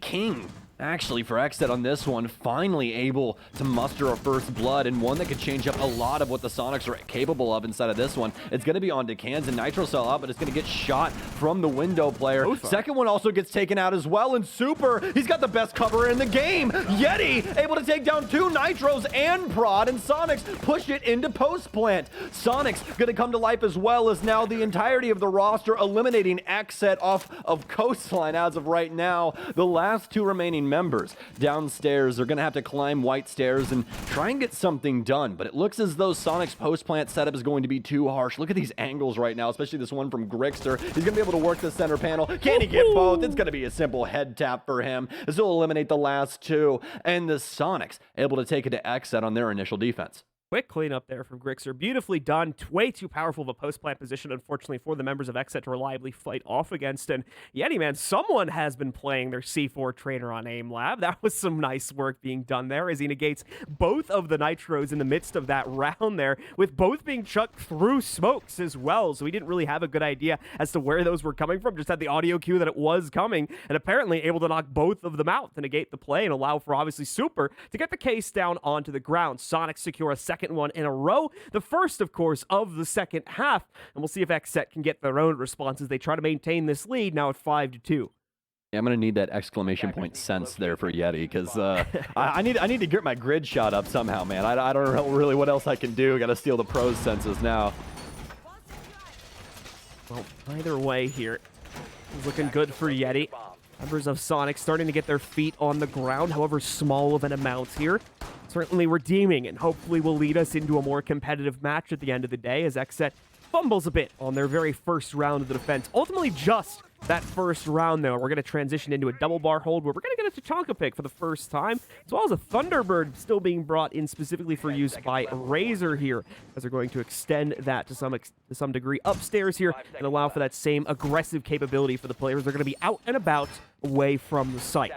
King, actually, for XSET on this one, finally able to muster a first blood, and one that could change up a lot of what the Soniqs are capable of inside of this one. It's going to be on Decans, and Nitro sell out, but it's going to get shot from the window player. Second one also gets taken out as well, and Super, he's got the best cover in the game. Yeti able to take down 2 Nitros and Prod, and Soniqs push it into post plant. Soniqs going to come to life as well, as now the entirety of the roster eliminating XSET off of Coastline as of right now. The last 2 remaining members downstairs are going to have to climb white stairs and try and get something done, but it looks as though Sonic's post-plant setup is going to be too harsh. Look at these angles right now, especially this one from Grixter. He's going to be able to work the center panel. Can he get both? It's going to be a simple head tap for him. This will eliminate the last 2, and the Soniqs able to take it to XSET on their initial defense. Quick cleanup there from Grixer. Beautifully done. Way too powerful of a post-plant position, unfortunately, for the members of XSET to reliably fight off against. And Yeti, man, someone has been playing their C4 trainer on aim lab. That was some nice work being done there as he negates both of the Nitros in the midst of that round there, with both being chucked through smokes as well. So we didn't really have a good idea as to where those were coming from. Just had the audio cue that it was coming, and apparently able to knock both of them out to negate the play and allow for, obviously, Super to get the case down onto the ground. Sonic secure a second one in a row, the first, of course, of the second half, and we'll see if XSET can get their own response as they try to maintain this lead now at 5-2. Yeah, I'm gonna need that exclamation point sense there for Yeti, because I need to get my grid shot up somehow, man. I don't know really what else I can do. Got to steal the pros senses now. Well, either way here, it's looking good for Yeti. Members of Sonic starting to get their feet on the ground, however small of an amount here. Certainly redeeming, and hopefully will lead us into a more competitive match at the end of the day as XSET fumbles a bit on their very first round of the defense. Ultimately just that first round, though. We're going to transition into a double bar hold where we're going to get a Tachanka pick for the first time, as well as a Thunderbird still being brought in specifically for use by Razor here, as they're going to extend that to some degree upstairs here and allow for that same aggressive capability for the players. They're going to be out and about away from the site.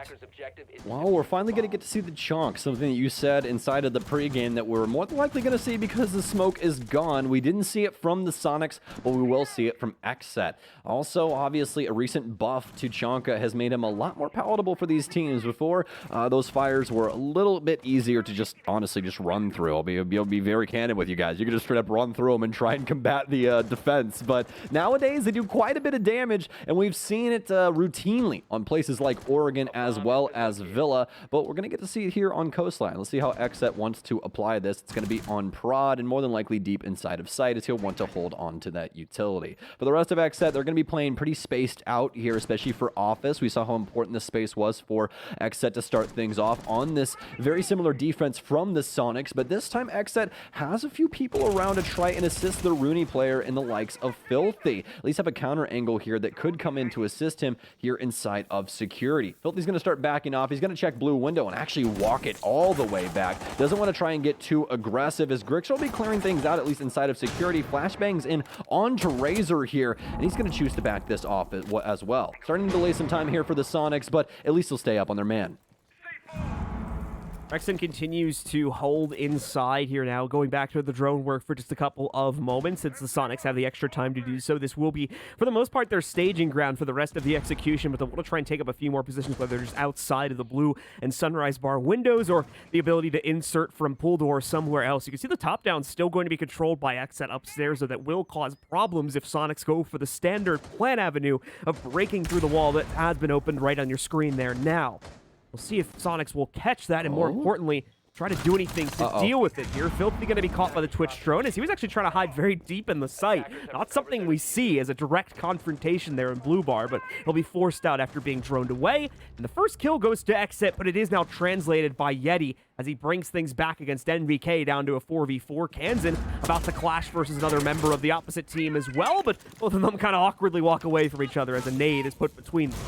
Well, we're finally going to get to see the chunk, something that you said inside of the pregame that we're more than likely going to see because the smoke is gone. We didn't see it from the Soniqs, but we will see it from XSET. Also, obviously, a recent buff to Chanka has made him a lot more palatable for these teams. Before, those fires were a little bit easier to just, honestly, just run through. I'll be very candid with you guys. You can just straight up run through them and try and combat the defense. But nowadays, they do quite a bit of damage, and we've seen it routinely on places like Oregon as well as Villa, but we're going to get to see it here on Coastline. Let's see how XSET wants to apply this. It's going to be on Prod and more than likely deep inside of sight as he'll want to hold on to that utility. For the rest of XSET, they're going to be playing pretty spaced out here, especially for Office. We saw how important this space was for XSET to start things off on this very similar defense from the Soniqs, but this time XSET has a few people around to try and assist the Rooney player in the likes of Filthy. At least have a counter angle here that could come in to assist him here inside of security. Filthy's going to start backing off. He's going to check blue window and actually walk it all the way back. Doesn't want to try and get too aggressive as Grixel will be clearing things out, at least inside of security. Flashbangs in onto Razor here, and he's going to choose to back this off as well. Starting to delay some time here for the Soniqs, but at least he'll stay up on their man. Rexon continues to hold inside here now, going back to the drone work for just a couple of moments since the Soniqs have the extra time to do so. This will be, for the most part, their staging ground for the rest of the execution, but they'll want to try and take up a few more positions, whether they're just outside of the blue and sunrise bar windows or the ability to insert from pool door somewhere else. You can see the top down still going to be controlled by XSET upstairs, so that will cause problems if Soniqs go for the standard plan avenue of breaking through the wall that has been opened right on your screen there now. We'll see if Soniqs will catch that, and more importantly, try to do anything to deal with it here. Filthy going to be caught by the Twitch drone as he was actually trying to hide very deep in the site. Not something we see as a direct confrontation there in blue bar, but he'll be forced out after being droned away. And the first kill goes to XSET, but it is now translated by Yeti as he brings things back against NVK down to a 4v4. Kansan about to clash versus another member of the opposite team as well, but both of them kind of awkwardly walk away from each other as a nade is put between them.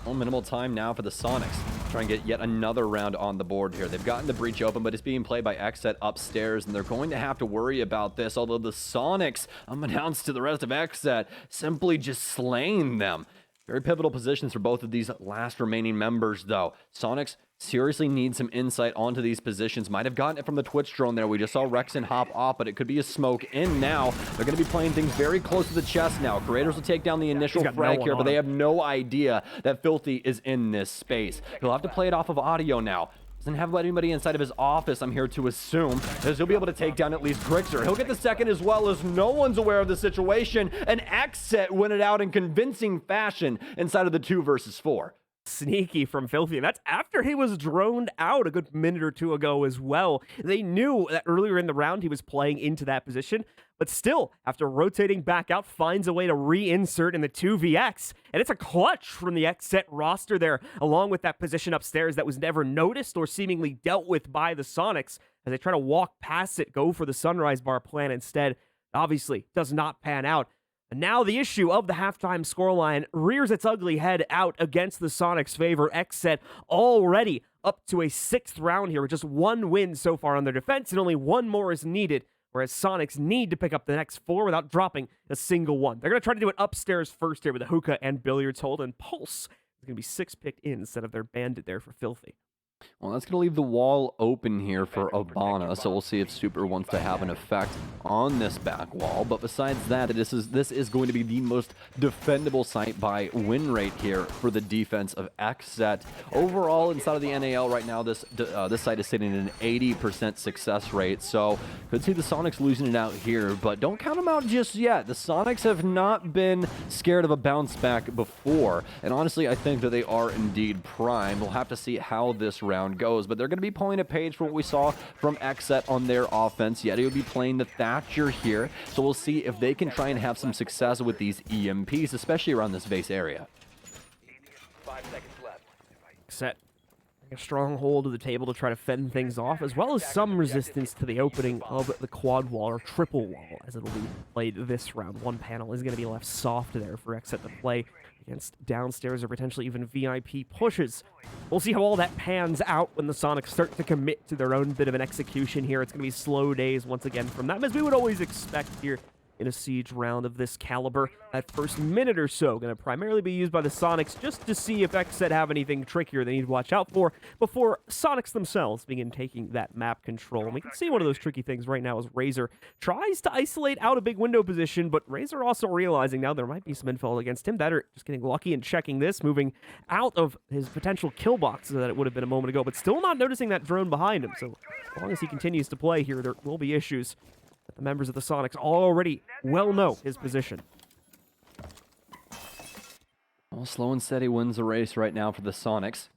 Well, minimal time now for the Soniqs. Try and get yet another round on the board here. They've gotten the breach open, but it's being played by XSET upstairs, and they're going to have to worry about this, although the Soniqs, unbeknownst to the rest of XSET, simply just slaying them. Very pivotal positions for both of these last remaining members, though. Soniqs seriously need some insight onto these positions. Might have gotten it from the Twitch drone there. We just saw Rexon hop off, but it could be a smoke in now. They're going to be playing things very close to the chest now. Creators will take down the initial frag here, but they have no idea that Filthy is in this space. He'll have to play it off of audio now. Doesn't have anybody inside of his office, I'm here to assume, as he'll be able to take down at least Grixer. He'll get the second as well, as no one's aware of the situation, and XSET win it out in convincing fashion inside of the 2 versus 4. Sneaky from Filthy, and that's after he was droned out a good minute or two ago as well. They knew that earlier in the round he was playing into that position, but still, after rotating back out, finds a way to reinsert in the 2vx, and it's a clutch from the XSET roster there, along with that position upstairs that was never noticed or seemingly dealt with by the Soniqs as they try to walk past it, go for the Sunrise Bar plan instead. Obviously, does not pan out. And now the issue of the halftime scoreline rears its ugly head out against the Soniqs' favor. XSET already up to a 6th round here with just 1 win so far on their defense, and only 1 more is needed, whereas Soniqs need to pick up the next 4 without dropping a single one. They're going to try to do it upstairs first here with a hookah and billiards hold, and Pulse is going to be 6 picked in instead of their bandit there for Filthy. Well, that's going to leave the wall open here for Abana, so we'll see if Super wants to have an effect on this back wall. But besides that, this is going to be the most defendable site by win rate here for the defense of XSET. Overall, inside of the NAL right now, this site is sitting at an 80% success rate, so could see the Soniqs losing it out here, but don't count them out just yet. The Soniqs have not been scared of a bounce back before, and honestly, I think that they are indeed prime. We'll have to see how this round goes, but they're going to be pulling a page from what we saw from XSET on their offense. Yeti will be playing the Thatcher here, so we'll see if they can try and have some success with these EMPs, especially around this base area. 5 seconds left. XSET a strong hold of the table to try to fend things off, as well as some resistance to the opening of the quad wall or triple wall, as it'll be played this round. One panel is going to be left soft there for XSET to play against downstairs or potentially even VIP pushes. We'll see how all that pans out when the Soniqs start to commit to their own bit of an execution here. It's going to be slow days once again from them, as we would always expect here in a siege round of this caliber. That first minute or so going to primarily be used by the Soniqs just to see if XSET have anything trickier they need to watch out for before Soniqs themselves begin taking that map control. And we can see one of those tricky things right now as Razor tries to isolate out a big window position, but Razor also realizing now there might be some info against him. Better just getting lucky and checking this, moving out of his potential kill box that it would have been a moment ago, but still not noticing that drone behind him. So as long as he continues to play here, there will be issues. The members of the Soniqs already well know his position. Well, slow and steady wins the race right now for the Soniqs.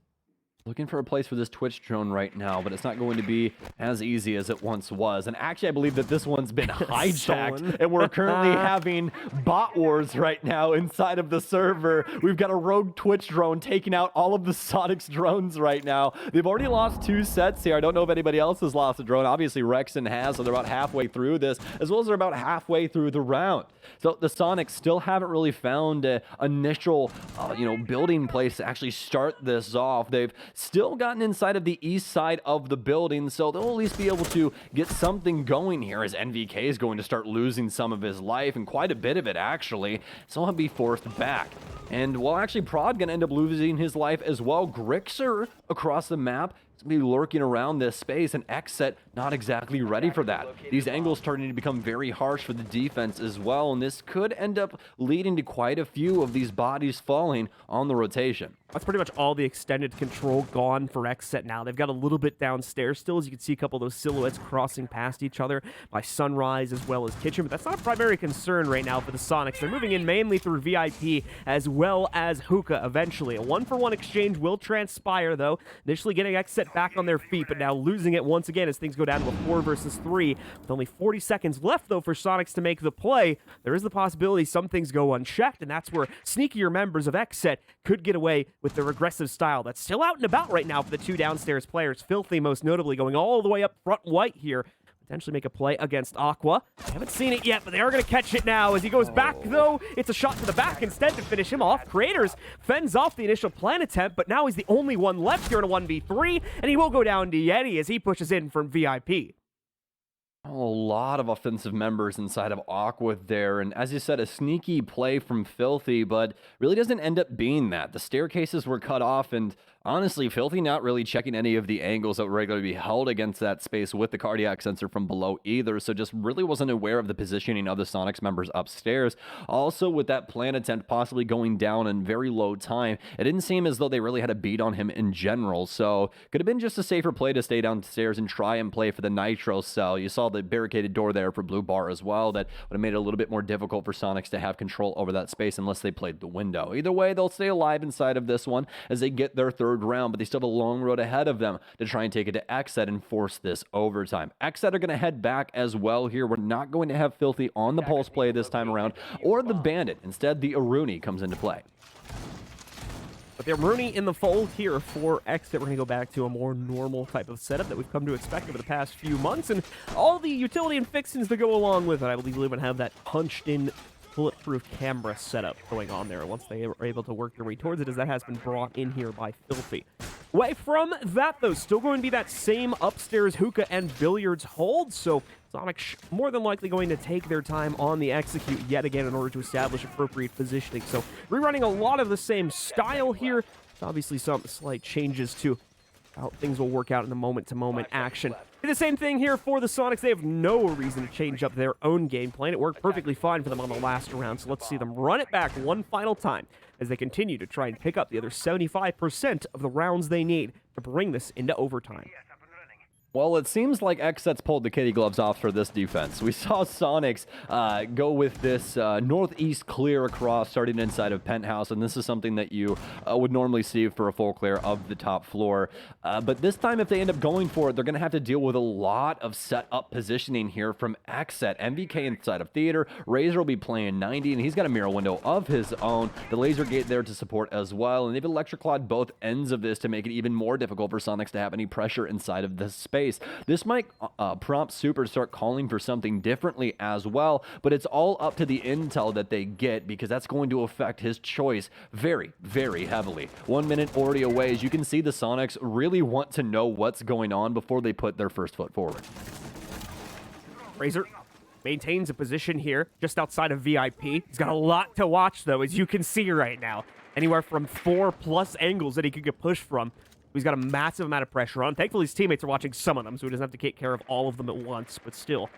Looking for a place for this Twitch drone right now, but it's not going to be as easy as it once was. And actually, I believe that this one's been hijacked, and we're currently having bot wars right now inside of the server. We've got a rogue Twitch drone taking out all of the Soniqs drones right now. They've already lost 2 sets here. I don't know if anybody else has lost a drone. Obviously, Rexon has, so they're about halfway through this, as well as they're about halfway through the round. So the Soniqs still haven't really found an initial, building place to actually start this off. They've still gotten inside of the east side of the building, so they'll at least be able to get something going here as NVK is going to start losing some of his life, and quite a bit of it actually, so he'll be forced back. And well, actually, Prod gonna end up losing his life as well. Grixer across the map is gonna be lurking around this space, and XSET not exactly ready for that. These angles starting to become very harsh for the defense as well, and this could end up leading to quite a few of these bodies falling on the rotation. That's pretty much all the extended control gone for XSET now. They've got a little bit downstairs still, as you can see a couple of those silhouettes crossing past each other by Sunrise as well as Kitchen, but that's not a primary concern right now for the Soniqs. They're moving in mainly through VIP as well as Hookah eventually. A 1-for-1 exchange will transpire, though. Initially getting XSET back on their feet, but now losing it once again as things go down to a 4 versus 3. With only 40 seconds left, though, for Soniqs to make the play, there is the possibility some things go unchecked, and that's where sneakier members of XSET could get away with their aggressive style. That's still out and about right now for the two downstairs players. Filthy, most notably, going all the way up front white here. Potentially make a play against Aqua. I haven't seen it yet, but they are going to catch it now. As he goes back, though, it's a shot to the back instead to finish him off. Creators fends off the initial plant attempt, but now he's the only one left here in a 1v3, and he will go down to Yeti as he pushes in from VIP. A lot of offensive members inside of Aqua there, and as you said, a sneaky play from Filthy, but really doesn't end up being that. The staircases were cut off, and honestly, Filthy not really checking any of the angles that were regularly be held against that space with the cardiac sensor from below either, so just really wasn't aware of the positioning of the Soniqs members upstairs. Also, with that plant attempt possibly going down in very low time, it didn't seem as though they really had a beat on him in general, so could have been just a safer play to stay downstairs and try and play for the Nitro cell. You saw the barricaded door there for Blue Bar as well. That would have made it a little bit more difficult for Soniqs to have control over that space unless they played the window. Either way, they'll stay alive inside of this one as they get their third round, but they still have a long road ahead of them to try and take it to XSET and force this overtime. XSET are going to head back as well here. We're not going to have Filthy on the pulse play this time around or the Bandit. Instead, the Aruni comes into play. But they're Rooney in the fold here for XSET. We're going to go back to a more normal type of setup that we've come to expect over the past few months, and all the utility and fixings that go along with it. I believe we're going to have that punched-in bulletproof camera setup going on there once they are able to work their way towards it, as that has been brought in here by Filthy. Away from that, though, still going to be that same upstairs hookah and billiards hold, so Soniqs more than likely going to take their time on the execute yet again in order to establish appropriate positioning. So rerunning a lot of the same style here. Obviously some slight changes to how things will work out in the moment-to-moment action. The same thing here for the Soniqs. They have no reason to change up their own game plan. It worked perfectly fine for them on the last round, so let's see them run it back one final time as they continue to try and pick up the other 75% of the rounds they need to bring this into overtime. Well, it seems like XSET's pulled the kitty gloves off for this defense. We saw Soniqs go with this northeast clear across, starting inside of Penthouse, and this is something that you would normally see for a full clear of the top floor. But this time, if they end up going for it, they're going to have to deal with a lot of set-up positioning here from XSET. MVK inside of Theater, Razor will be playing 90, and he's got a mirror window of his own. The laser gate there to support as well, and they've electroclawed both ends of this to make it even more difficult for Soniqs to have any pressure inside of this space. This might prompt Super to start calling for something differently as well, but it's all up to the intel that they get, because that's going to affect his choice very, very heavily. 1 minute already away, as you can see the Soniqs really want to know what's going on before they put their first foot forward. Razor maintains a position here just outside of VIP. He's got a lot to watch, though, as you can see right now. Anywhere from 4+ angles that he could get pushed from. He's got a massive amount of pressure on. Thankfully, his teammates are watching some of them, so he doesn't have to take care of all of them at once. But still,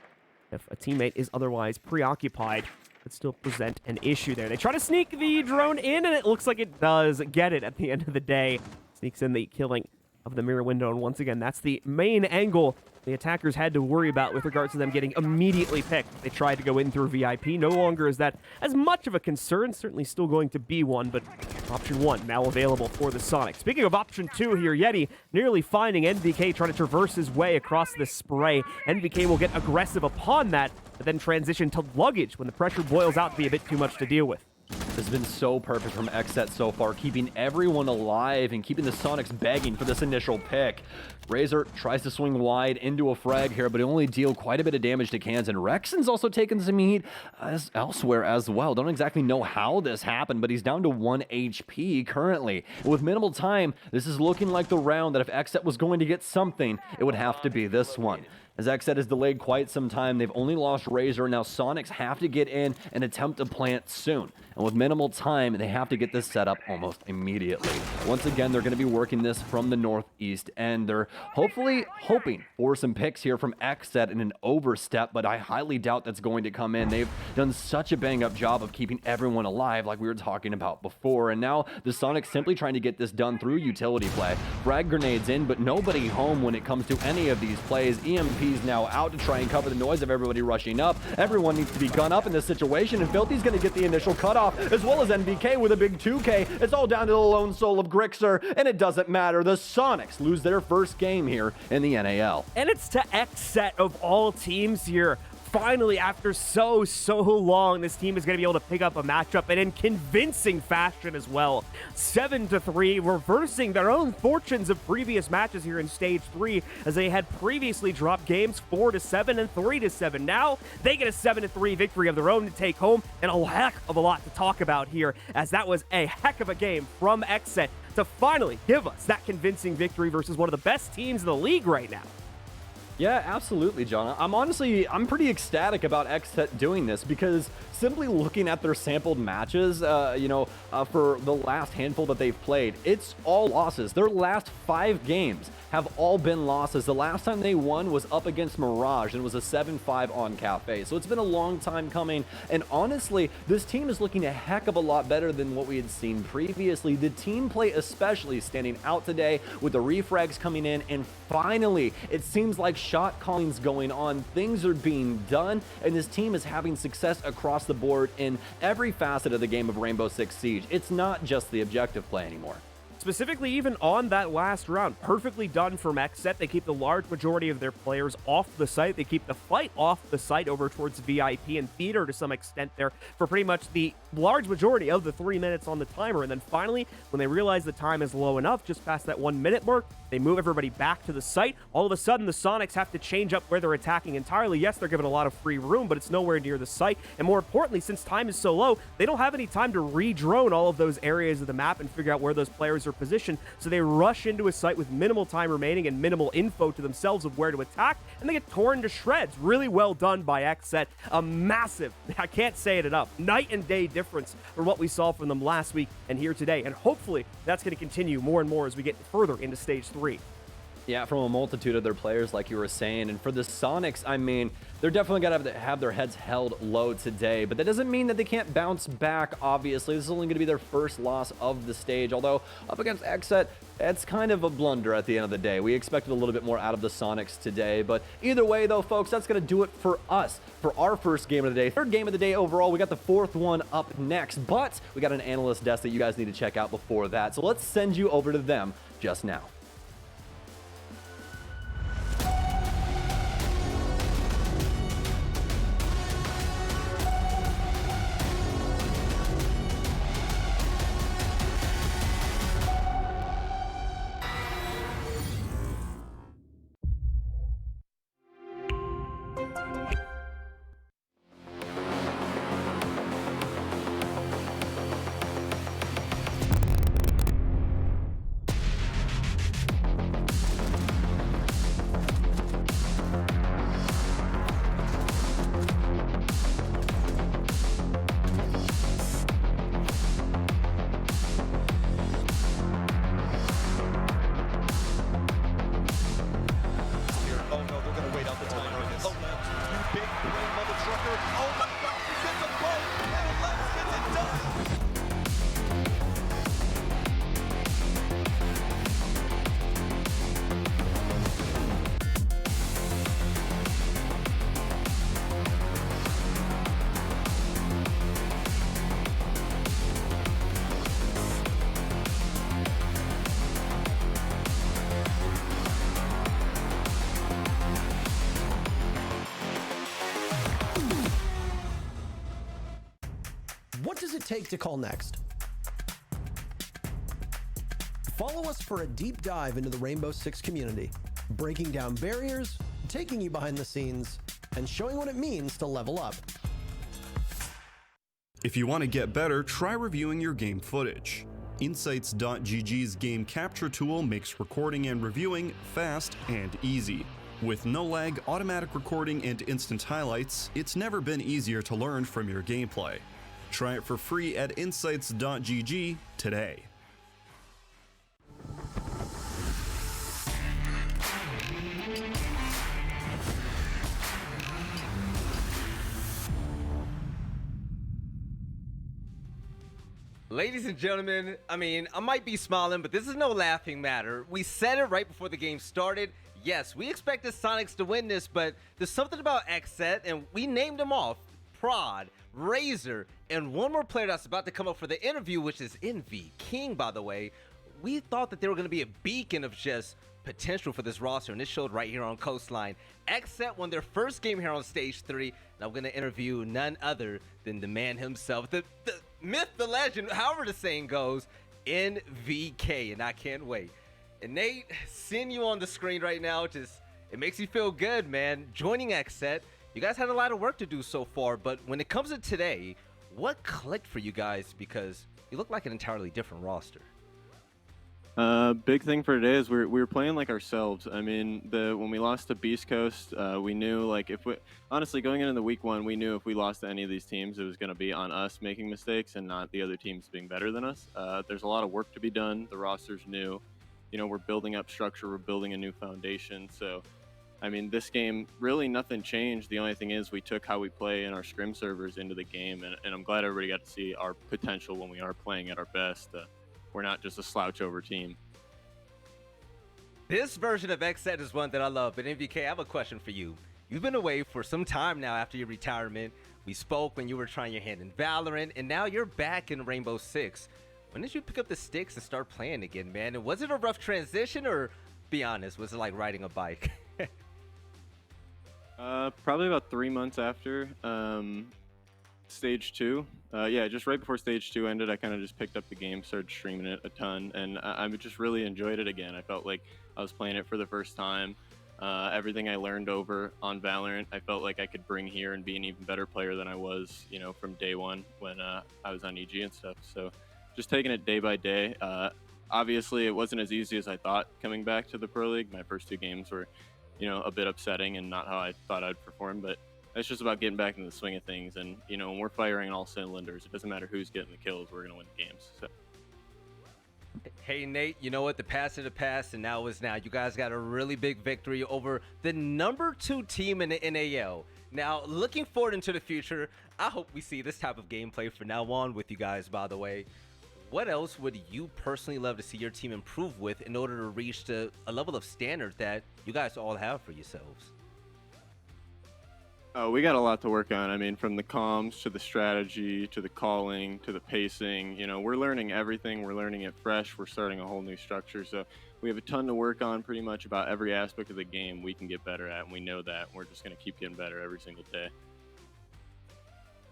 if a teammate is otherwise preoccupied, it could still present an issue there. They try to sneak the drone in, and it looks like it does get it at the end of the day. Sneaks in the killing of the mirror window, and once again, that's the main angle the attackers had to worry about with regards to them getting immediately picked. They tried to go in through VIP. No longer is that as much of a concern. Certainly still going to be one, but option 1 now available for the Soniqs. Speaking of option 2 here, Yeti nearly finding NVK trying to traverse his way across this spray. NVK will get aggressive upon that, but then transition to luggage when the pressure boils out to be a bit too much to deal with. This has been so perfect from XSET so far, keeping everyone alive and keeping the Soniqs begging for this initial pick. Razor tries to swing wide into a frag here, but it only deal quite a bit of damage to cans, and Rexon's also taken some heat elsewhere as well. Don't exactly know how this happened, but he's down to 1 HP currently. And with minimal time, this is looking like the round that if XSET was going to get something, it would have to be this one. As XSET has delayed quite some time, they've only lost Razor. Now Soniqs have to get in and attempt to plant soon. And with minimal time, they have to get this set up almost immediately. Once again, they're going to be working this from the northeast, and they're hopefully hoping for some picks here from XSET in an overstep, but I highly doubt that's going to come in. They've done such a bang-up job of keeping everyone alive like we were talking about before, and now the Soniqs simply trying to get this done through utility play. Frag grenades in, but nobody home when it comes to any of these plays. EMP VIPs now out to try and cover the noise of everybody rushing up. Everyone needs to be gun up in this situation, and Filthy's going to get the initial cutoff, as well as NVK with a big 2K. It's all down to the lone soul of Grixer, and it doesn't matter. The Soniqs lose their first game here in the NAL. And it's to XSET of all teams here. Finally, after so long, this team is going to be able to pick up a matchup, and in convincing fashion as well. 7-3, reversing their own fortunes of previous matches here in Stage 3, as they had previously dropped games 4-7 and 3-7. Now, they get a 7-3 victory of their own to take home, and a heck of a lot to talk about here, as that was a heck of a game from XSET to finally give us that convincing victory versus one of the best teams in the league right now. Yeah, absolutely, John. I'm pretty ecstatic about XSET doing this, because simply looking at their sampled matches, for the last handful that they've played, it's all losses. Their last 5 games have all been losses. The last time they won was up against Mirage, and it was a 7-5 on Cafe. So it's been a long time coming, and honestly, this team is looking a heck of a lot better than what we had seen previously. The team play especially standing out today with the refrags coming in, and finally, it seems like shot calling's going on. Things are being done, and this team is having success across the board in every facet of the game of Rainbow Six Siege. It's not just the objective play anymore. Specifically, even on that last round, perfectly done from XSET. They keep the large majority of their players off the site. They keep the fight off the site over towards VIP and Theater to some extent there for pretty much the large majority of the 3 minutes on the timer. And then finally, when they realize the time is low enough, just past that 1 minute mark, they move everybody back to the site. All of a sudden, the Soniqs have to change up where they're attacking entirely. Yes, they're given a lot of free room, but it's nowhere near the site. And more importantly, since time is so low, they don't have any time to re-drone all of those areas of the map and figure out where those players are positioned. So they rush into a site with minimal time remaining and minimal info to themselves of where to attack, and they get torn to shreds. Really well done by XSET. A massive, I can't say it enough, night and day difference from what we saw from them last week and here today. And hopefully that's going to continue more and more as we get further into Stage 3. Yeah, from a multitude of their players, like you were saying. And for the Soniqs, I mean, they're definitely going to have their heads held low today, but that doesn't mean that they can't bounce back, obviously. This is only going to be their first loss of the stage, although up against XSET, it's kind of a blunder at the end of the day. We expected a little bit more out of the Soniqs today, but either way, though, folks, that's going to do it for us for our first game of the day. Third game of the day overall. We got the fourth one up next, but we got an analyst desk that you guys need to check out before that, so let's send you over to them just now. What does it take to call next? Follow us for a deep dive into the Rainbow Six community, breaking down barriers, taking you behind the scenes, and showing what it means to level up. If you want to get better, try reviewing your game footage. Insights.gg's game capture tool makes recording and reviewing fast and easy. With no lag, automatic recording, and instant highlights, it's never been easier to learn from your gameplay. Try it for free at insights.gg today. Ladies and gentlemen, I mean, I might be smiling, but this is no laughing matter. We said it right before the game started. Yes, we expected Soniqs to win this, but there's something about XSET, and we named them off. Prod, Razor, and one more player that's about to come up for the interview, which is Envy King, by the way. We thought that they were going to be a beacon of just potential for this roster, and this showed right here on Coastline. XSET won their first game here on Stage 3, and I'm going to interview none other than the man himself, the myth, the legend, however the saying goes, NVK, and I can't wait. And Nate, seeing you on the screen right now, it makes you feel good, man. Joining XSET, you guys had a lot of work to do so far, but when it comes to today, what clicked for you guys? Because you look like an entirely different roster. Big thing for today is we were playing like ourselves. I mean, when we lost to Beast Coast, we knew like honestly going into the week 1, we knew if we lost to any of these teams, it was going to be on us making mistakes and not the other teams being better than us. There's a lot of work to be done. The roster's new. You know, we're building up structure. We're building a new foundation. So, I mean, this game, really nothing changed. The only thing is we took how we play in our scrim servers into the game, and I'm glad everybody got to see our potential when we are playing at our best. We're not just a slouch over team. This version of XSET is one that I love, but MVK, I have a question for you. You've been away for some time now after your retirement. We spoke when you were trying your hand in Valorant, and now you're back in Rainbow Six. When did you pick up the sticks and start playing again, man? And was it a rough transition, or be honest, was it like riding a bike? Probably about 3 months after Stage 2. Yeah, just right before Stage 2 ended, I kind of just picked up the game, started streaming it a ton, and I just really enjoyed it again. I felt like I was playing it for the first time. Everything I learned over on Valorant, I felt like I could bring here and be an even better player than I was, you know, from day one when I was on EG and stuff. So just taking it day by day. Obviously, it wasn't as easy as I thought coming back to the Pro League. My first 2 games were, you know, a bit upsetting and not how I thought I'd perform, but it's just about getting back into the swing of things. And, you know, when we're firing on all cylinders, it doesn't matter who's getting the kills, we're going to win the games. So. Hey, Nate, you know what? The past is the past, and now is now. You guys got a really big victory over the number 2 team in the NAL. Now, looking forward into the future, I hope we see this type of gameplay from now on with you guys, by the way. What else would you personally love to see your team improve with in order to reach a level of standard that you guys all have for yourselves? We got a lot to work on. I mean, from the comms to the strategy to the calling to the pacing, you know, we're learning everything. We're learning it fresh. We're starting a whole new structure. So we have a ton to work on pretty much about every aspect of the game we can get better at, and we know that. We're just going to keep getting better every single day.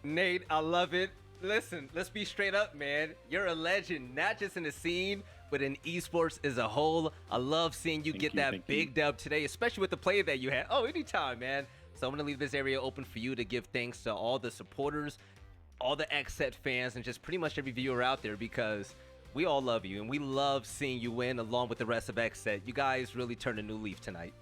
Nate, I love it. Listen, let's be straight up, man. You're a legend, not just in the scene, but in esports as a whole. I love seeing you get that big dub today, especially with the play that you had. Oh, anytime, man. So I'm going to leave this area open for you to give thanks to all the supporters, all the XSET fans, and just pretty much every viewer out there, because we all love you, and we love seeing you win along with the rest of XSET. You guys really turned a new leaf tonight.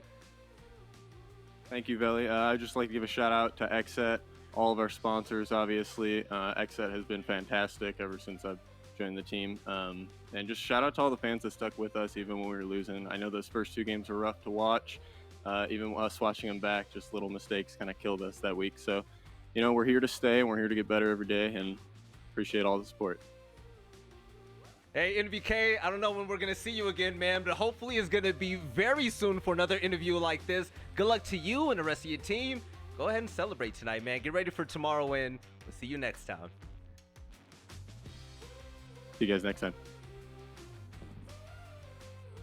Thank you, Veli. I'd just like to give a shout out to XSET, all of our sponsors, obviously. XSET has been fantastic ever since I've joined the team. And just shout out to all the fans that stuck with us even when we were losing. I know those first 2 games were rough to watch. Even us watching them back, just little mistakes kind of killed us that week. So, you know, we're here to stay, and we're here to get better every day, and appreciate all the support. Hey, NVK, I don't know when we're going to see you again, man, but hopefully it's going to be very soon for another interview like this. Good luck to you and the rest of your team. Go ahead and celebrate tonight, man. Get ready for tomorrow, and we'll see you next time. See you guys next time.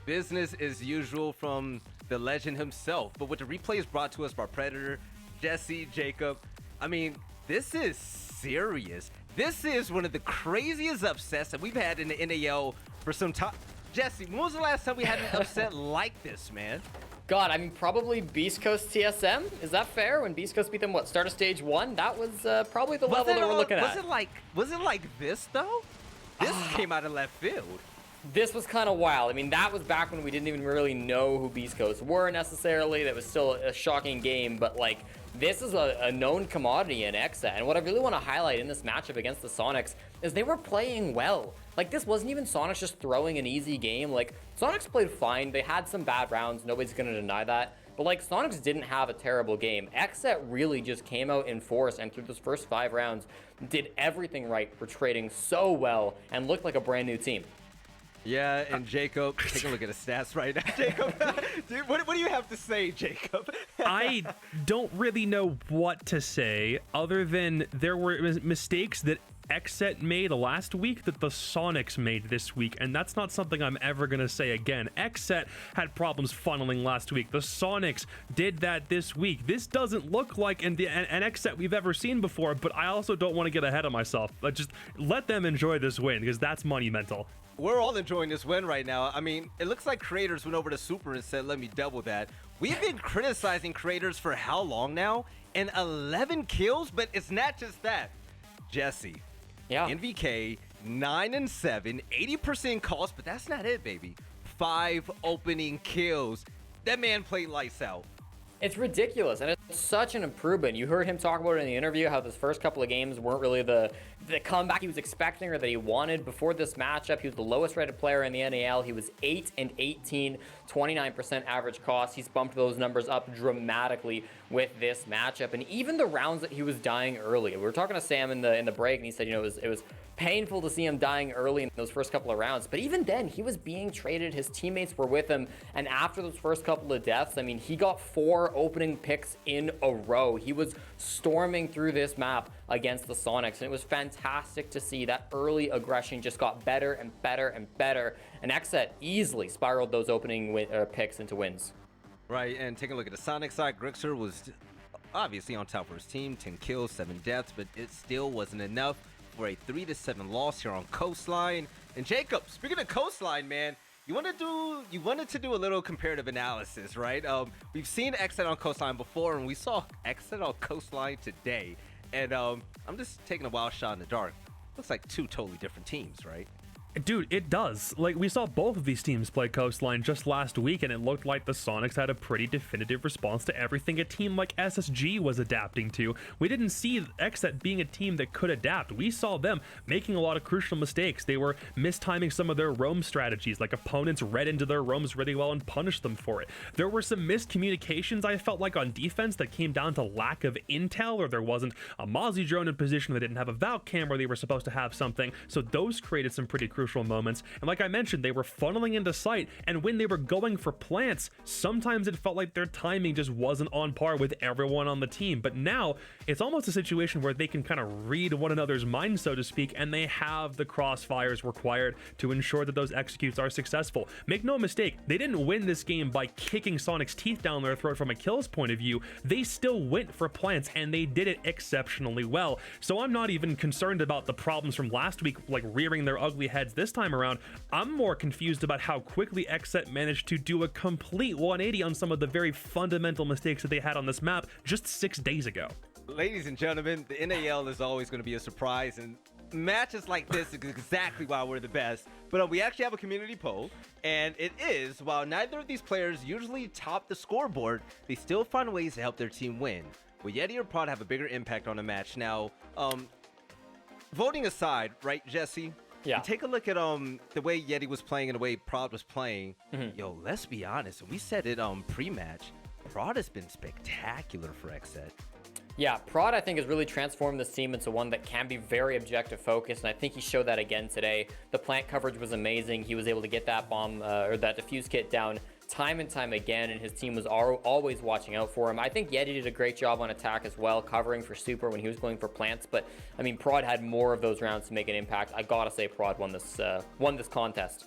Business as usual from the legend himself, but with the replays brought to us by Predator, Jesse, Jacob, I mean, this is serious. This is one of the craziest upsets that we've had in the NAL for some time. Jesse, when was the last time we had an upset like this, man? God, I mean, probably Beast Coast TSM. Is that fair? When Beast Coast beat them, what, start of stage 1? That was probably the level that we're looking at. Was it like this, though? This came out of left field. This was kind of wild. I mean, that was back when we didn't even really know who Beast Coast were necessarily. That was still a shocking game, but like, this is a known commodity in XSET. And what I really want to highlight in this matchup against the Soniqs is they were playing well. Like, this wasn't even Soniqs just throwing an easy game. Like, Soniqs played fine. They had some bad rounds. Nobody's going to deny that. But like, Soniqs didn't have a terrible game. XSET really just came out in force, and through those first 5 rounds, did everything right, for trading so well and looked like a brand new team. Yeah, and Jacob, take a look at the stats right now. Jacob, dude, what do you have to say, Jacob? I don't really know what to say other than there were mistakes that XSET made last week that the Soniqs made this week, and that's not something I'm ever going to say again. XSET had problems funneling last week. The Soniqs did that this week. This doesn't look like an XSET we've ever seen before, but I also don't want to get ahead of myself. Just let them enjoy this win, because that's monumental. We're all enjoying this win right now. I mean, it looks like creators went over to Super and said, let me double that. We've been criticizing creators for how long now? And 11 kills, but it's not just that. Jesse. Yeah. NVK, 9-7, 80% cost, but that's not it, baby. 5 opening kills. That man played lights out. It's ridiculous, and it's such an improvement. You heard him talk about it in the interview, how this first couple of games weren't really the comeback he was expecting or that he wanted. Before this matchup, he was the lowest rated player in the NAL. He was 8-18, 29% average cost. He's bumped those numbers up dramatically with this matchup. And even the rounds that he was dying early. We were talking to Sam in the break, and he said, it was painful to see him dying early in those first couple of rounds. But even then, he was being traded. His teammates were with him. And after those first couple of deaths, I mean, he got 4 opening picks in a row. He was storming through this map against the Soniqs, and it was fantastic to see that early aggression just got better and better and better. And XSET easily spiraled those opening picks into wins. Right, and taking a look at the Sonic side, Grixer was obviously on top of his team, 10 kills, 7 deaths, but it still wasn't enough for a 3-7 loss here on Coastline. And Jacob, speaking of Coastline, man, you wanted to do a little comparative analysis, right? We've seen XSET on Coastline before, and we saw XSET on Coastline today. And I'm just taking a wild shot in the dark. Looks like 2 totally different teams, right? Dude, it does. Like, we saw both of these teams play Coastline just last week, and it looked like the Soniqs had a pretty definitive response to everything a team like SSG was adapting to. We didn't see XSET being a team that could adapt. We saw them making a lot of crucial mistakes. They were mistiming some of their roam strategies, like opponents read into their roams really well and punished them for it. There were some miscommunications, I felt like, on defense that came down to lack of intel, or there wasn't a Mozzie drone in position that didn't have a Valk cam where they were supposed to have something, so those created some pretty crucial moments. And like I mentioned, they were funneling into sight, and when they were going for plants, sometimes it felt like their timing just wasn't on par with everyone on the team. But now it's almost a situation where they can kind of read one another's minds, so to speak, and they have the crossfires required to ensure that those executes are successful. Make no mistake, they didn't win this game by kicking Sonic's teeth down their throat from a kills point of view. They still went for plants, and they did it exceptionally well. So I'm not even concerned about the problems from last week, like rearing their ugly heads this time around. I'm more confused about how quickly XSET managed to do a complete 180 on some of the very fundamental mistakes that they had on this map just 6 days ago. Ladies and gentlemen, the NAL is always going to be a surprise, and matches like this is exactly why we're the best. But we actually have a community poll, and it is, while neither of these players usually top the scoreboard, they still find ways to help their team win. Will Yeti or Prod have a bigger impact on a match? Now, voting aside, right, Jesse? Yeah. You take a look at the way Yeti was playing and the way Prod was playing. Yo, let's be honest. We said it pre-match. Prod has been spectacular for XSET. Yeah, Prod, I think, has really transformed this team into one that can be very objective focused, and I think he showed that again today. The plant coverage was amazing. He was able to get that bomb or that defuse kit down time and time again, and his team was always watching out for him. I think Yeti did a great job on attack as well, covering for Super when he was going for plants, but I mean, Prod had more of those rounds to make an impact. I gotta say, Prod won this contest.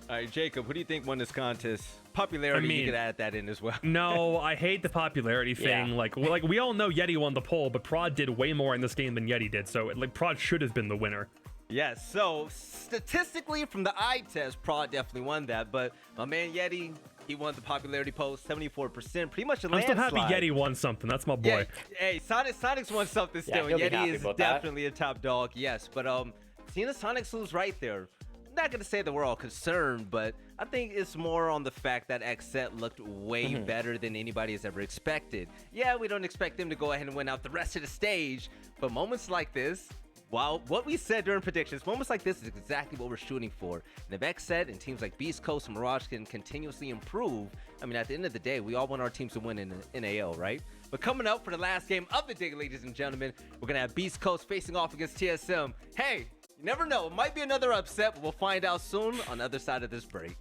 All right, Jacob, who do you think won this contest? Popularity, you could add that in as well. No, I hate the popularity thing. Yeah. Like we all know Yeti won the poll, but Prod did way more in this game than Yeti did, so like Prod should have been the winner. Yes, so statistically from the eye test, Prod definitely won that, but my man Yeti, he won the popularity poll, 74%, pretty much a I'm landslide. still happy Yeti won something. That's my boy. Yeah, hey, Soniqs won something still. he'll be Yeti happy is about that. definitely a top dog, yes. But seeing the Soniqs lose right there, I'm not going to say that we're all concerned, but I think it's more on the fact that XSET looked way better than anybody has ever expected. Yeah, we don't expect them to go ahead and win out the rest of the stage, but moments like this, while what we said during predictions, moments like this is exactly what we're shooting for. And if XSET and teams like Beast Coast and Mirage can continuously improve, I mean, at the end of the day, we all want our teams to win in the NAL, right? But coming up for the last game of the day, ladies and gentlemen, we're going to have Beast Coast facing off against TSM. Hey, You never know. It might be another upset, but we'll find out soon on the other side of this break.